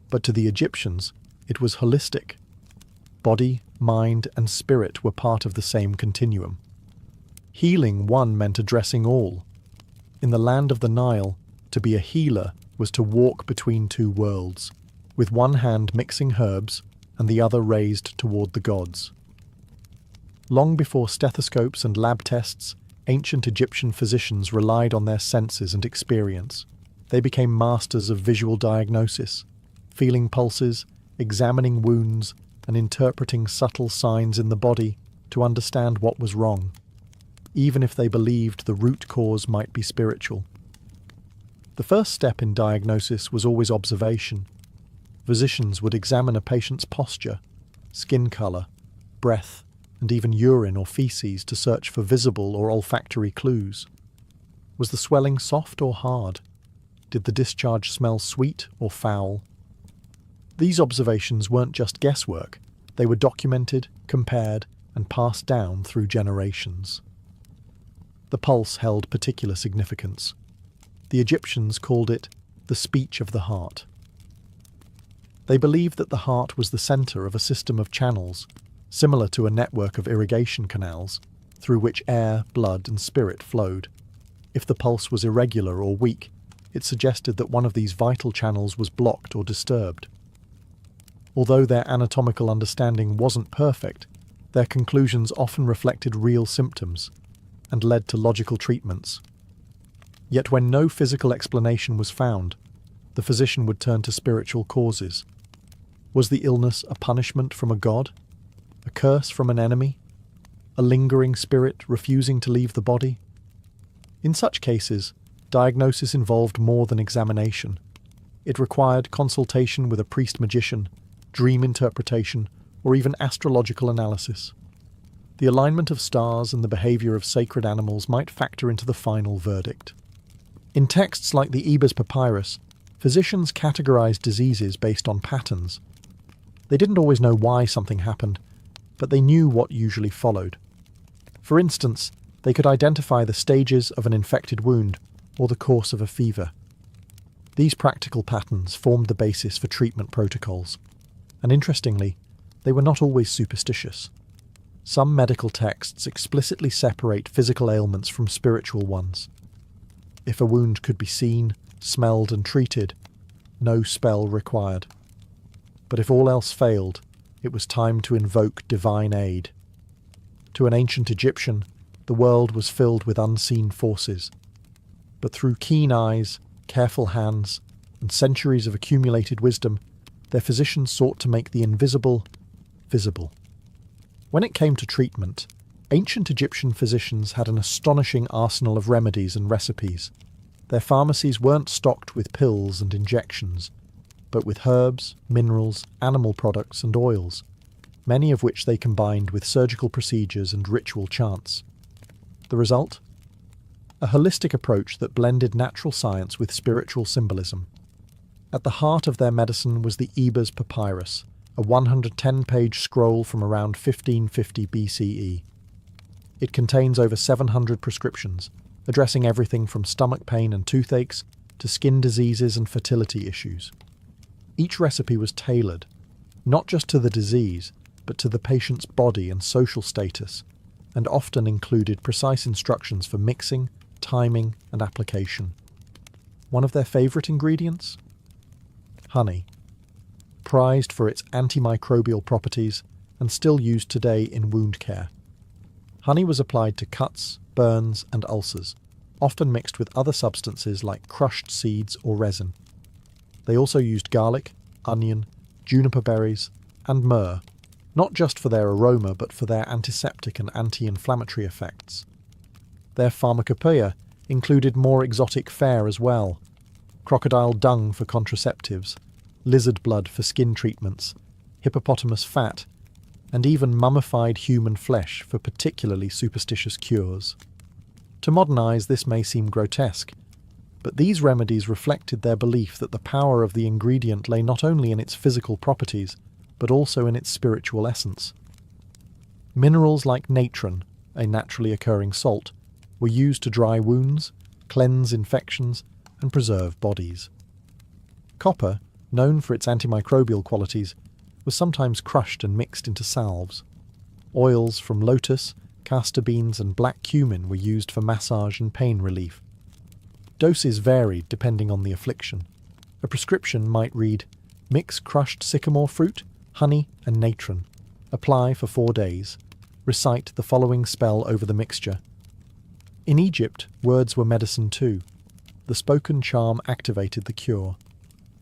but to the Egyptians, it was holistic. Body, mind, and spirit were part of the same continuum. Healing one meant addressing all. In the land of the Nile, to be a healer was to walk between two worlds, with one hand mixing herbs and the other raised toward the gods. Long before stethoscopes and lab tests, ancient Egyptian physicians relied on their senses and experience. They became masters of visual diagnosis, feeling pulses, examining wounds, and interpreting subtle signs in the body to understand what was wrong, even if they believed the root cause might be spiritual. The first step in diagnosis was always observation. Physicians would examine a patient's posture, skin color, breath, and even urine or feces to search for visible or olfactory clues. Was the swelling soft or hard? Did the discharge smell sweet or foul? These observations weren't just guesswork, they were documented, compared, and passed down through generations. The pulse held particular significance. The Egyptians called it the speech of the heart. They believed that the heart was the center of a system of channels, similar to a network of irrigation canals, through which air, blood, and spirit flowed. If the pulse was irregular or weak, it suggested that one of these vital channels was blocked or disturbed. Although their anatomical understanding wasn't perfect, their conclusions often reflected real symptoms and led to logical treatments. Yet when no physical explanation was found, the physician would turn to spiritual causes. Was the illness a punishment from a god? A curse from an enemy? A lingering spirit refusing to leave the body? In such cases, diagnosis involved more than examination. It required consultation with a priest-magician, dream interpretation, or even astrological analysis. The alignment of stars and the behaviour of sacred animals might factor into the final verdict. In texts like the Ebers Papyrus, physicians categorized diseases based on patterns. They didn't always know why something happened, but they knew what usually followed. For instance, they could identify the stages of an infected wound or the course of a fever. These practical patterns formed the basis for treatment protocols, and interestingly, they were not always superstitious. Some medical texts explicitly separate physical ailments from spiritual ones. If a wound could be seen, smelled, and treated, no spell required. But if all else failed, it was time to invoke divine aid. To an ancient Egyptian, the world was filled with unseen forces. But through keen eyes, careful hands, and centuries of accumulated wisdom, their physicians sought to make the invisible visible. When it came to treatment, ancient Egyptian physicians had an astonishing arsenal of remedies and recipes. Their pharmacies weren't stocked with pills and injections, but with herbs, minerals, animal products and oils, many of which they combined with surgical procedures and ritual chants. The result? A holistic approach that blended natural science with spiritual symbolism. At the heart of their medicine was the Ebers Papyrus, a 110-page scroll from around 1550 BCE. It contains over 700 prescriptions, addressing everything from stomach pain and toothaches to skin diseases and fertility issues. Each recipe was tailored, not just to the disease, but to the patient's body and social status, and often included precise instructions for mixing, timing, and application. One of their favourite ingredients? Honey. Prized for its antimicrobial properties and still used today in wound care. Honey was applied to cuts, burns, and ulcers, often mixed with other substances like crushed seeds or resin. They also used garlic, onion, juniper berries, and myrrh, not just for their aroma but for their antiseptic and anti-inflammatory effects. Their pharmacopoeia included more exotic fare as well: crocodile dung for contraceptives, lizard blood for skin treatments, hippopotamus fat, and even mummified human flesh for particularly superstitious cures. To modern eyes, this may seem grotesque, but these remedies reflected their belief that the power of the ingredient lay not only in its physical properties, but also in its spiritual essence. Minerals like natron, a naturally occurring salt, were used to dry wounds, cleanse infections, and preserve bodies. Copper, known for its antimicrobial qualities, was sometimes crushed and mixed into salves. Oils from lotus, castor beans, and black cumin were used for massage and pain relief. Doses varied depending on the affliction. A prescription might read, mix crushed sycamore fruit, honey, and natron. Apply for 4 days. Recite the following spell over the mixture. In Egypt, words were medicine too. The spoken charm activated the cure.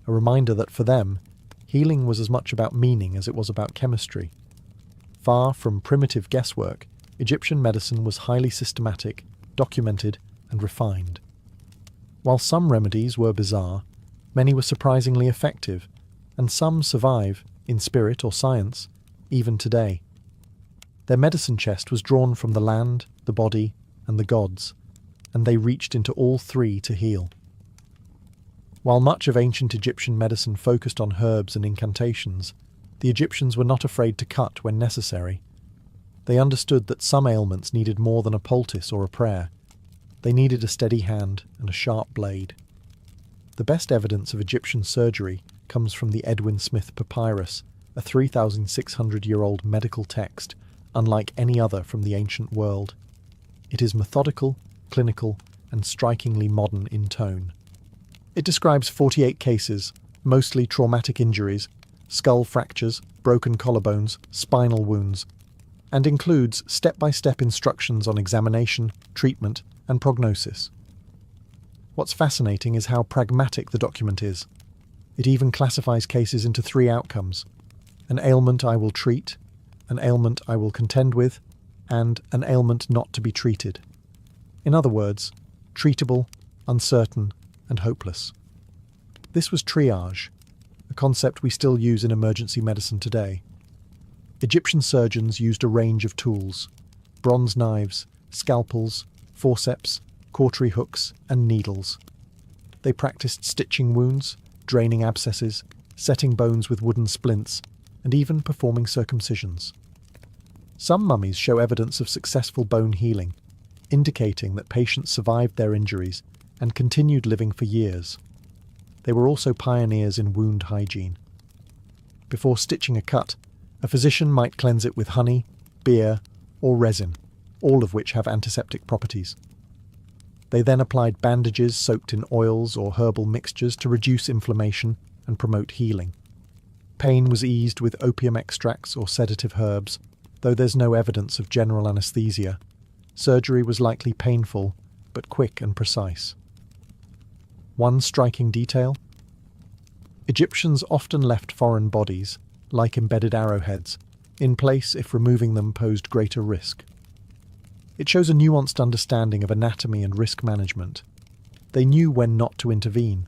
A reminder that for them, healing was as much about meaning as it was about chemistry. Far from primitive guesswork, Egyptian medicine was highly systematic, documented, and refined. While some remedies were bizarre, many were surprisingly effective, and some survive, in spirit or science, even today. Their medicine chest was drawn from the land, the body, and the gods, and they reached into all three to heal. While much of ancient Egyptian medicine focused on herbs and incantations, the Egyptians were not afraid to cut when necessary. They understood that some ailments needed more than a poultice or a prayer. They needed a steady hand and a sharp blade. The best evidence of Egyptian surgery comes from the Edwin Smith Papyrus, a 3,600-year-old medical text, unlike any other from the ancient world. It is methodical, clinical, and strikingly modern in tone. It describes 48 cases, mostly traumatic injuries, skull fractures, broken collarbones, spinal wounds, and includes step-by-step instructions on examination, treatment, and prognosis. What's fascinating is how pragmatic the document is. It even classifies cases into 3 outcomes: an ailment I will treat, an ailment I will contend with, and an ailment not to be treated. In other words, treatable, uncertain, and hopeless. This was triage, a concept we still use in emergency medicine today. Egyptian surgeons used a range of tools: bronze knives, scalpels, forceps, cautery hooks, and needles. They practiced stitching wounds, draining abscesses, setting bones with wooden splints, and even performing circumcisions. Some mummies show evidence of successful bone healing, indicating that patients survived their injuries and continued living for years. They were also pioneers in wound hygiene. Before stitching a cut, a physician might cleanse it with honey, beer, or resin, all of which have antiseptic properties. They then applied bandages soaked in oils or herbal mixtures to reduce inflammation and promote healing. Pain was eased with opium extracts or sedative herbs, though there's no evidence of general anesthesia. Surgery was likely painful, but quick and precise. One striking detail: Egyptians often left foreign bodies, like embedded arrowheads, in place if removing them posed greater risk. It shows a nuanced understanding of anatomy and risk management. They knew when not to intervene.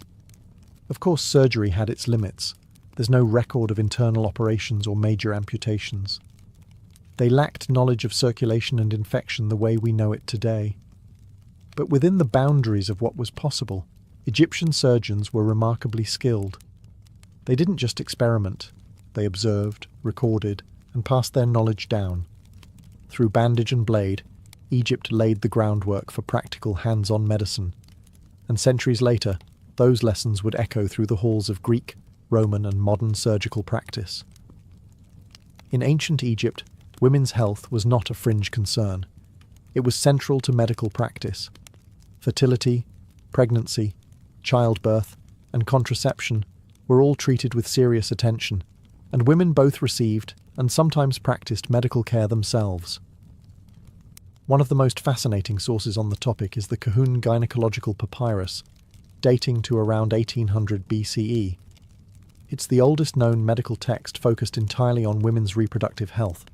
Of course, surgery had its limits. There's no record of internal operations or major amputations. They lacked knowledge of circulation and infection the way we know it today. But within the boundaries of what was possible, Egyptian surgeons were remarkably skilled. They didn't just experiment. They observed, recorded, and passed their knowledge down. Through bandage and blade, Egypt laid the groundwork for practical hands-on medicine, and centuries later, those lessons would echo through the halls of Greek, Roman, and modern surgical practice. In ancient Egypt, women's health was not a fringe concern. It was central to medical practice. Fertility, pregnancy, childbirth, and contraception were all treated with serious attention, and women both received and sometimes practiced medical care themselves. One of the most fascinating sources on the topic is the Kahun Gynecological Papyrus, dating to around 1800 BCE. It's the oldest known medical text focused entirely on women's reproductive health.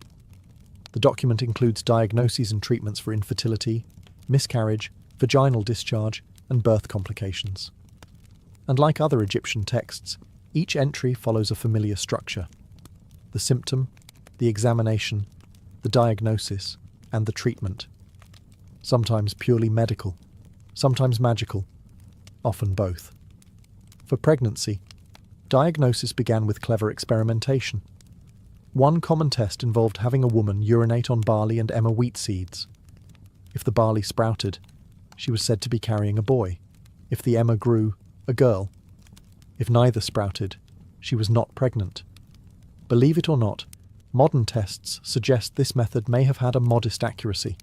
The document includes diagnoses and treatments for infertility, miscarriage, vaginal discharge, and birth complications. And like other Egyptian texts, each entry follows a familiar structure: the symptom, the examination, the diagnosis, and the treatment. Sometimes purely medical, sometimes magical, often both. For pregnancy, diagnosis began with clever experimentation. One common test involved having a woman urinate on barley and emmer wheat seeds. If the barley sprouted, she was said to be carrying a boy. If the emmer grew, a girl. If neither sprouted, she was not pregnant. Believe it or not, modern tests suggest this method may have had a modest accuracy,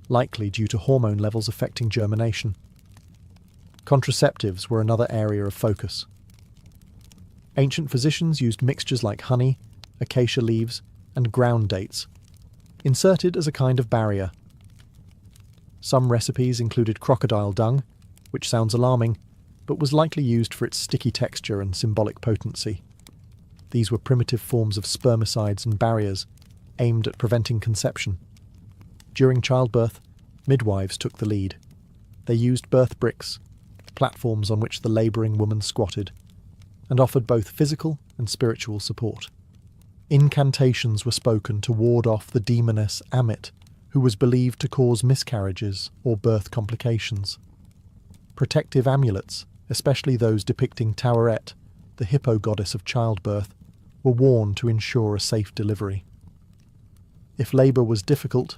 likely due to hormone levels affecting germination. Contraceptives were another area of focus. Ancient physicians used mixtures like honey, acacia leaves, and ground dates, inserted as a kind of barrier. Some recipes included crocodile dung, which sounds alarming, but was likely used for its sticky texture and symbolic potency. These were primitive forms of spermicides and barriers aimed at preventing conception. During childbirth, midwives took the lead. They used birth bricks, platforms on which the labouring woman squatted, and offered both physical and spiritual support. Incantations were spoken to ward off the demoness Amit, who was believed to cause miscarriages or birth complications. Protective amulets, especially those depicting Taweret, the hippo goddess of childbirth, were worn to ensure a safe delivery. If labour was difficult,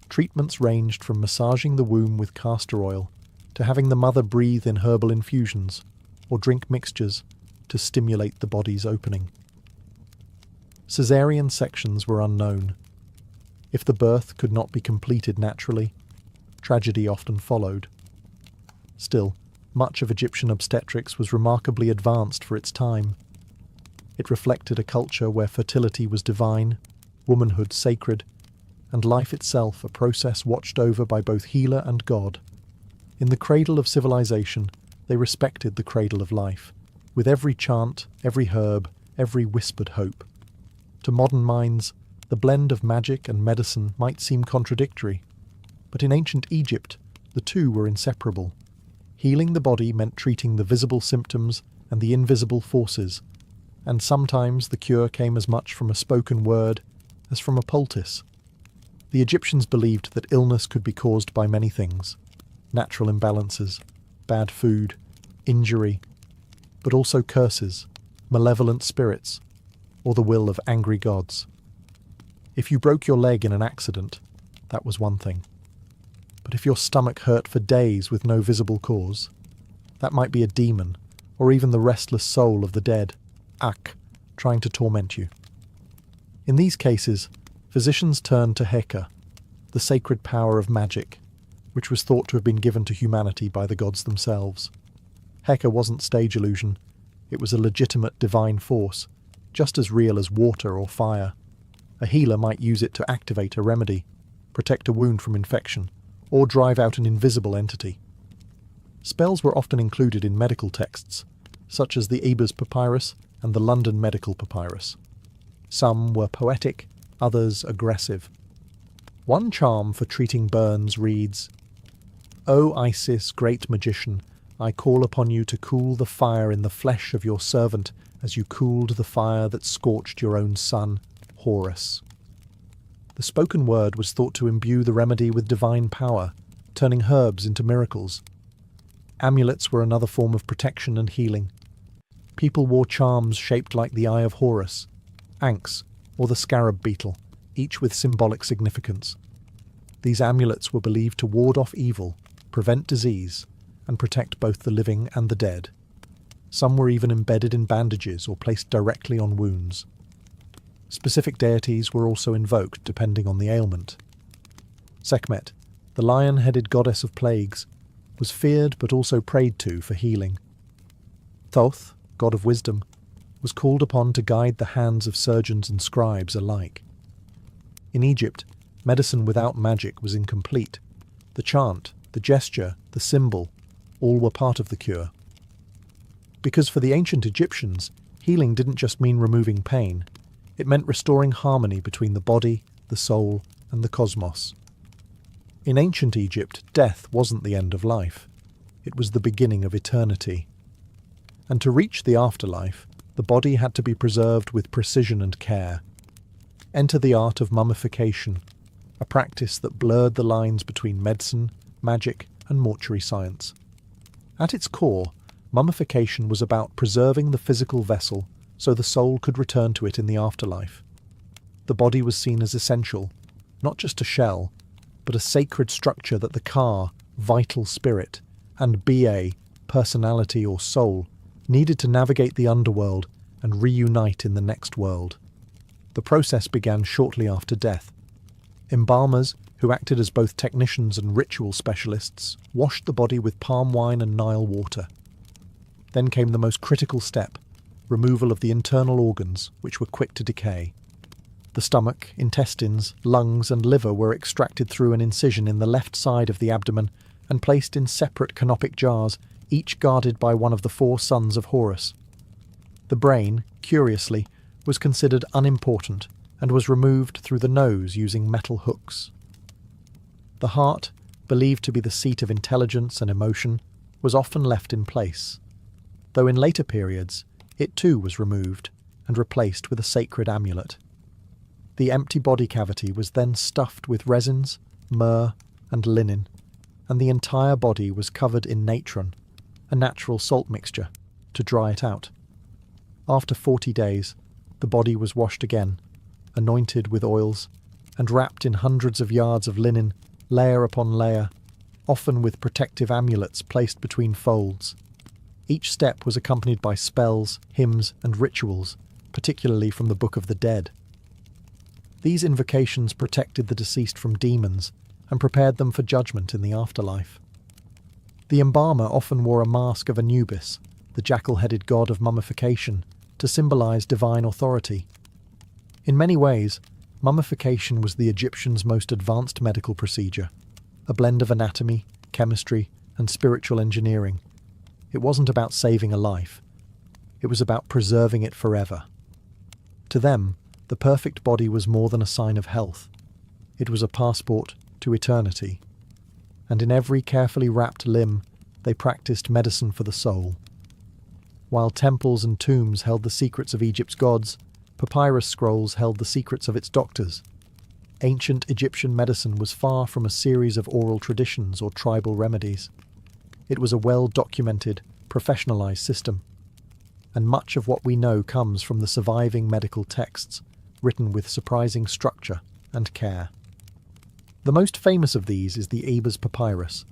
treatments ranged from massaging the womb with castor oil to having the mother breathe in herbal infusions or drink mixtures to stimulate the body's opening. Caesarean sections were unknown. If the birth could not be completed naturally, tragedy often followed. Still, much of Egyptian obstetrics was remarkably advanced for its time. It reflected a culture where fertility was divine, womanhood sacred, and life itself a process watched over by both healer and God. In the cradle of civilization, they respected the cradle of life, with every chant, every herb, every whispered hope. To modern minds, the blend of magic and medicine might seem contradictory, but in ancient Egypt, the two were inseparable. Healing the body meant treating the visible symptoms and the invisible forces, and sometimes the cure came as much from a spoken word as from a poultice. The Egyptians believed that illness could be caused by many things: natural imbalances, bad food, injury, but also curses, malevolent spirits, or the will of angry gods. If you broke your leg in an accident, that was one thing. But if your stomach hurt for days with no visible cause, that might be a demon, or even the restless soul of the dead, Ak, trying to torment you. In these cases, physicians turned to Heka, the sacred power of magic, which was thought to have been given to humanity by the gods themselves. Heka wasn't stage illusion, it was a legitimate divine force, just as real as water or fire. A healer might use it to activate a remedy, protect a wound from infection, or drive out an invisible entity. Spells were often included in medical texts, such as the Ebers Papyrus and the London Medical Papyrus. Some were poetic, others aggressive. One charm for treating burns reads, "O Isis, great magician, I call upon you to cool the fire in the flesh of your servant as you cooled the fire that scorched your own son, Horus." The spoken word was thought to imbue the remedy with divine power, turning herbs into miracles. Amulets were another form of protection and healing. People wore charms shaped like the eye of Horus, Ankhs, or the scarab beetle, each with symbolic significance. These amulets were believed to ward off evil, prevent disease, and protect both the living and the dead. Some were even embedded in bandages or placed directly on wounds. Specific deities were also invoked depending on the ailment. Sekhmet, the lion-headed goddess of plagues, was feared but also prayed to for healing. Thoth, god of wisdom, was called upon to guide the hands of surgeons and scribes alike. In Egypt, medicine without magic was incomplete. The chant, the gesture, the symbol, all were part of the cure. Because for the ancient Egyptians, healing didn't just mean removing pain, it meant restoring harmony between the body, the soul, and the cosmos. In ancient Egypt, death wasn't the end of life. It was the beginning of eternity. And to reach the afterlife, the body had to be preserved with precision and care. Enter the art of mummification, a practice that blurred the lines between medicine, magic, and mortuary science. At its core, mummification was about preserving the physical vessel so the soul could return to it in the afterlife. The body was seen as essential, not just a shell, but a sacred structure that the Ka, vital spirit, and Ba, personality or soul, needed to navigate the underworld and reunite in the next world. The process began shortly after death. Embalmers, who acted as both technicians and ritual specialists, washed the body with palm wine and Nile water. Then came the most critical step, removal of the internal organs, which were quick to decay. The stomach, intestines, lungs, and liver were extracted through an incision in the left side of the abdomen and placed in separate canopic jars, each guarded by one of the 4 sons of Horus. The brain, curiously, was considered unimportant and was removed through the nose using metal hooks. The heart, believed to be the seat of intelligence and emotion, was often left in place, though in later periods it too was removed and replaced with a sacred amulet. The empty body cavity was then stuffed with resins, myrrh, and linen, and the entire body was covered in natron, a natural salt mixture, to dry it out. After 40 days, the body was washed again, anointed with oils, and wrapped in hundreds of yards of linen, layer upon layer, often with protective amulets placed between folds. Each step was accompanied by spells, hymns, and rituals, particularly from the Book of the Dead. These invocations protected the deceased from demons and prepared them for judgment in the afterlife. The embalmer often wore a mask of Anubis, the jackal-headed god of mummification, to symbolize divine authority. In many ways, mummification was the Egyptians' most advanced medical procedure, a blend of anatomy, chemistry, and spiritual engineering. It wasn't about saving a life. It was about preserving it forever. To them, the perfect body was more than a sign of health. It was a passport to eternity. And in every carefully wrapped limb, they practiced medicine for the soul. While temples and tombs held the secrets of Egypt's gods, papyrus scrolls held the secrets of its doctors. Ancient Egyptian medicine was far from a series of oral traditions or tribal remedies. It was a well-documented, professionalized system, and much of what we know comes from the surviving medical texts, written with surprising structure and care. The most famous of these is the Ebers Papyrus,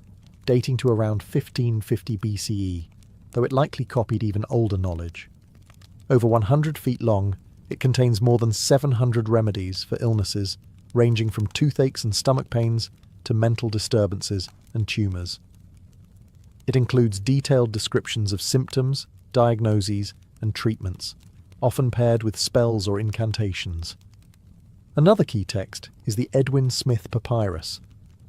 dating to around 1550 BCE, though it likely copied even older knowledge. Over 100 feet long, it contains more than 700 remedies for illnesses ranging from toothaches and stomach pains to mental disturbances and tumours. It includes detailed descriptions of symptoms, diagnoses, and treatments, often paired with spells or incantations. Another key text is the Edwin Smith Papyrus,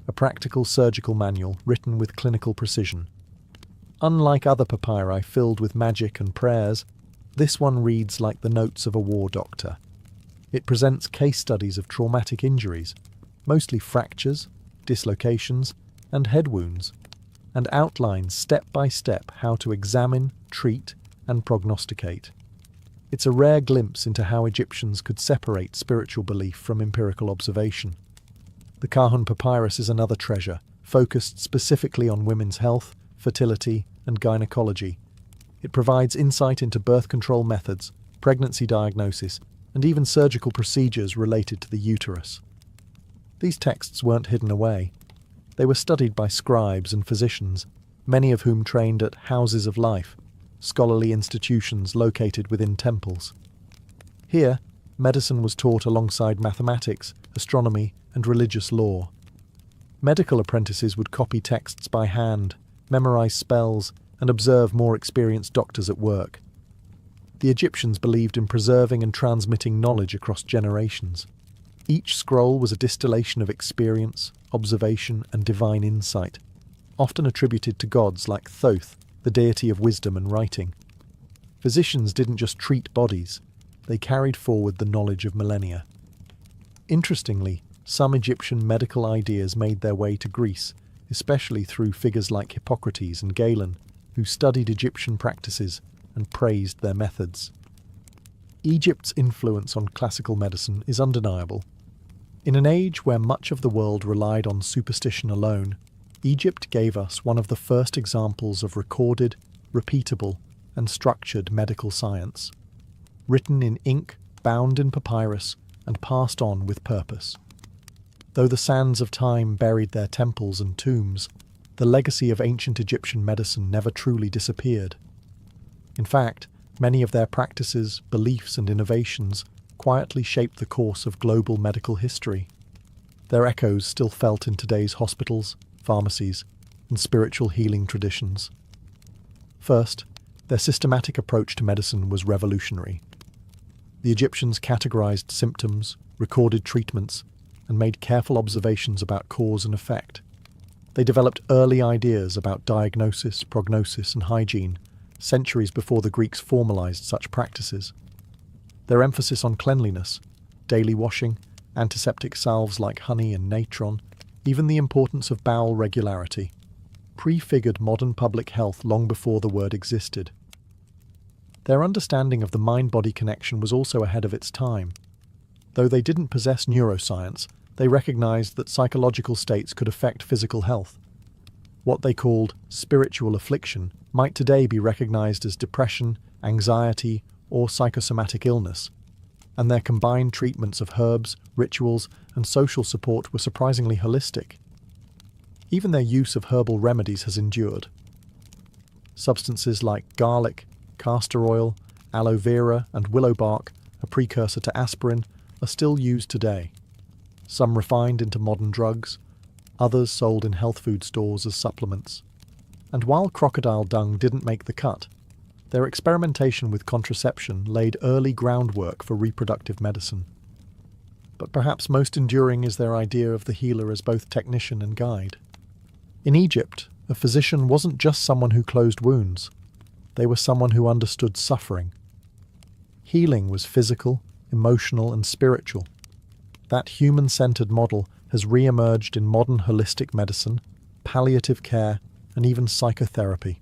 a practical surgical manual written with clinical precision. Unlike other papyri filled with magic and prayers, this one reads like the notes of a war doctor. It presents case studies of traumatic injuries, mostly fractures, dislocations, and head wounds, and outlines step by step how to examine, treat, and prognosticate. It's a rare glimpse into how Egyptians could separate spiritual belief from empirical observation. The Kahun Papyrus is another treasure, focused specifically on women's health, fertility, and gynecology. It provides insight into birth control methods, pregnancy diagnosis, and even surgical procedures related to the uterus. These texts weren't hidden away. They were studied by scribes and physicians, many of whom trained at houses of life, scholarly institutions located within temples. Here, medicine was taught alongside mathematics, astronomy, and religious lore. Medical apprentices would copy texts by hand, memorize spells, and observe more experienced doctors at work. The Egyptians believed in preserving and transmitting knowledge across generations. Each scroll was a distillation of experience, observation, and divine insight, often attributed to gods like Thoth, the deity of wisdom and writing. Physicians didn't just treat bodies, they carried forward the knowledge of millennia. Interestingly, some Egyptian medical ideas made their way to Greece, especially through figures like Hippocrates and Galen, who studied Egyptian practices and praised their methods. Egypt's influence on classical medicine is undeniable. In an age where much of the world relied on superstition alone, Egypt gave us one of the first examples of recorded, repeatable, and structured medical science, written in ink, bound in papyrus, and passed on with purpose. Though the sands of time buried their temples and tombs, the legacy of ancient Egyptian medicine never truly disappeared. In fact, many of their practices, beliefs, and innovations quietly shaped the course of global medical history. Their echoes still felt in today's hospitals, pharmacies, and spiritual healing traditions. First, their systematic approach to medicine was revolutionary. The Egyptians categorized symptoms, recorded treatments, and made careful observations about cause and effect. They developed early ideas about diagnosis, prognosis, and hygiene, centuries before the Greeks formalized such practices. Their emphasis on cleanliness, daily washing, antiseptic salves like honey and natron, even the importance of bowel regularity, prefigured modern public health long before the word existed. Their understanding of the mind-body connection was also ahead of its time. Though they didn't possess neuroscience, they recognized that psychological states could affect physical health. What they called spiritual affliction might today be recognized as depression, anxiety, or psychosomatic illness, and their combined treatments of herbs, rituals, and social support were surprisingly holistic. Even their use of herbal remedies has endured. Substances like garlic, castor oil, aloe vera, and willow bark, a precursor to aspirin, are still used today. Some refined into modern drugs, others sold in health food stores as supplements. And while crocodile dung didn't make the cut, their experimentation with contraception laid early groundwork for reproductive medicine. But perhaps most enduring is their idea of the healer as both technician and guide. In Egypt, a physician wasn't just someone who closed wounds. They were someone who understood suffering. Healing was physical, emotional, and spiritual. That human-centered model has re-emerged in modern holistic medicine, palliative care, and even psychotherapy.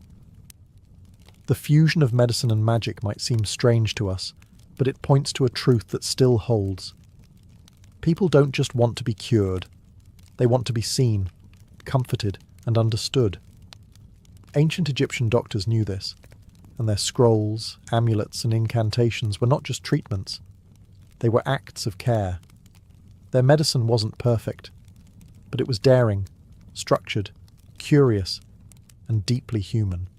The fusion of medicine and magic might seem strange to us, but it points to a truth that still holds. People don't just want to be cured. They want to be seen, comforted, and understood. Ancient Egyptian doctors knew this, and their scrolls, amulets, and incantations were not just treatments. They were acts of care. Their medicine wasn't perfect, but it was daring, structured, curious, and deeply human.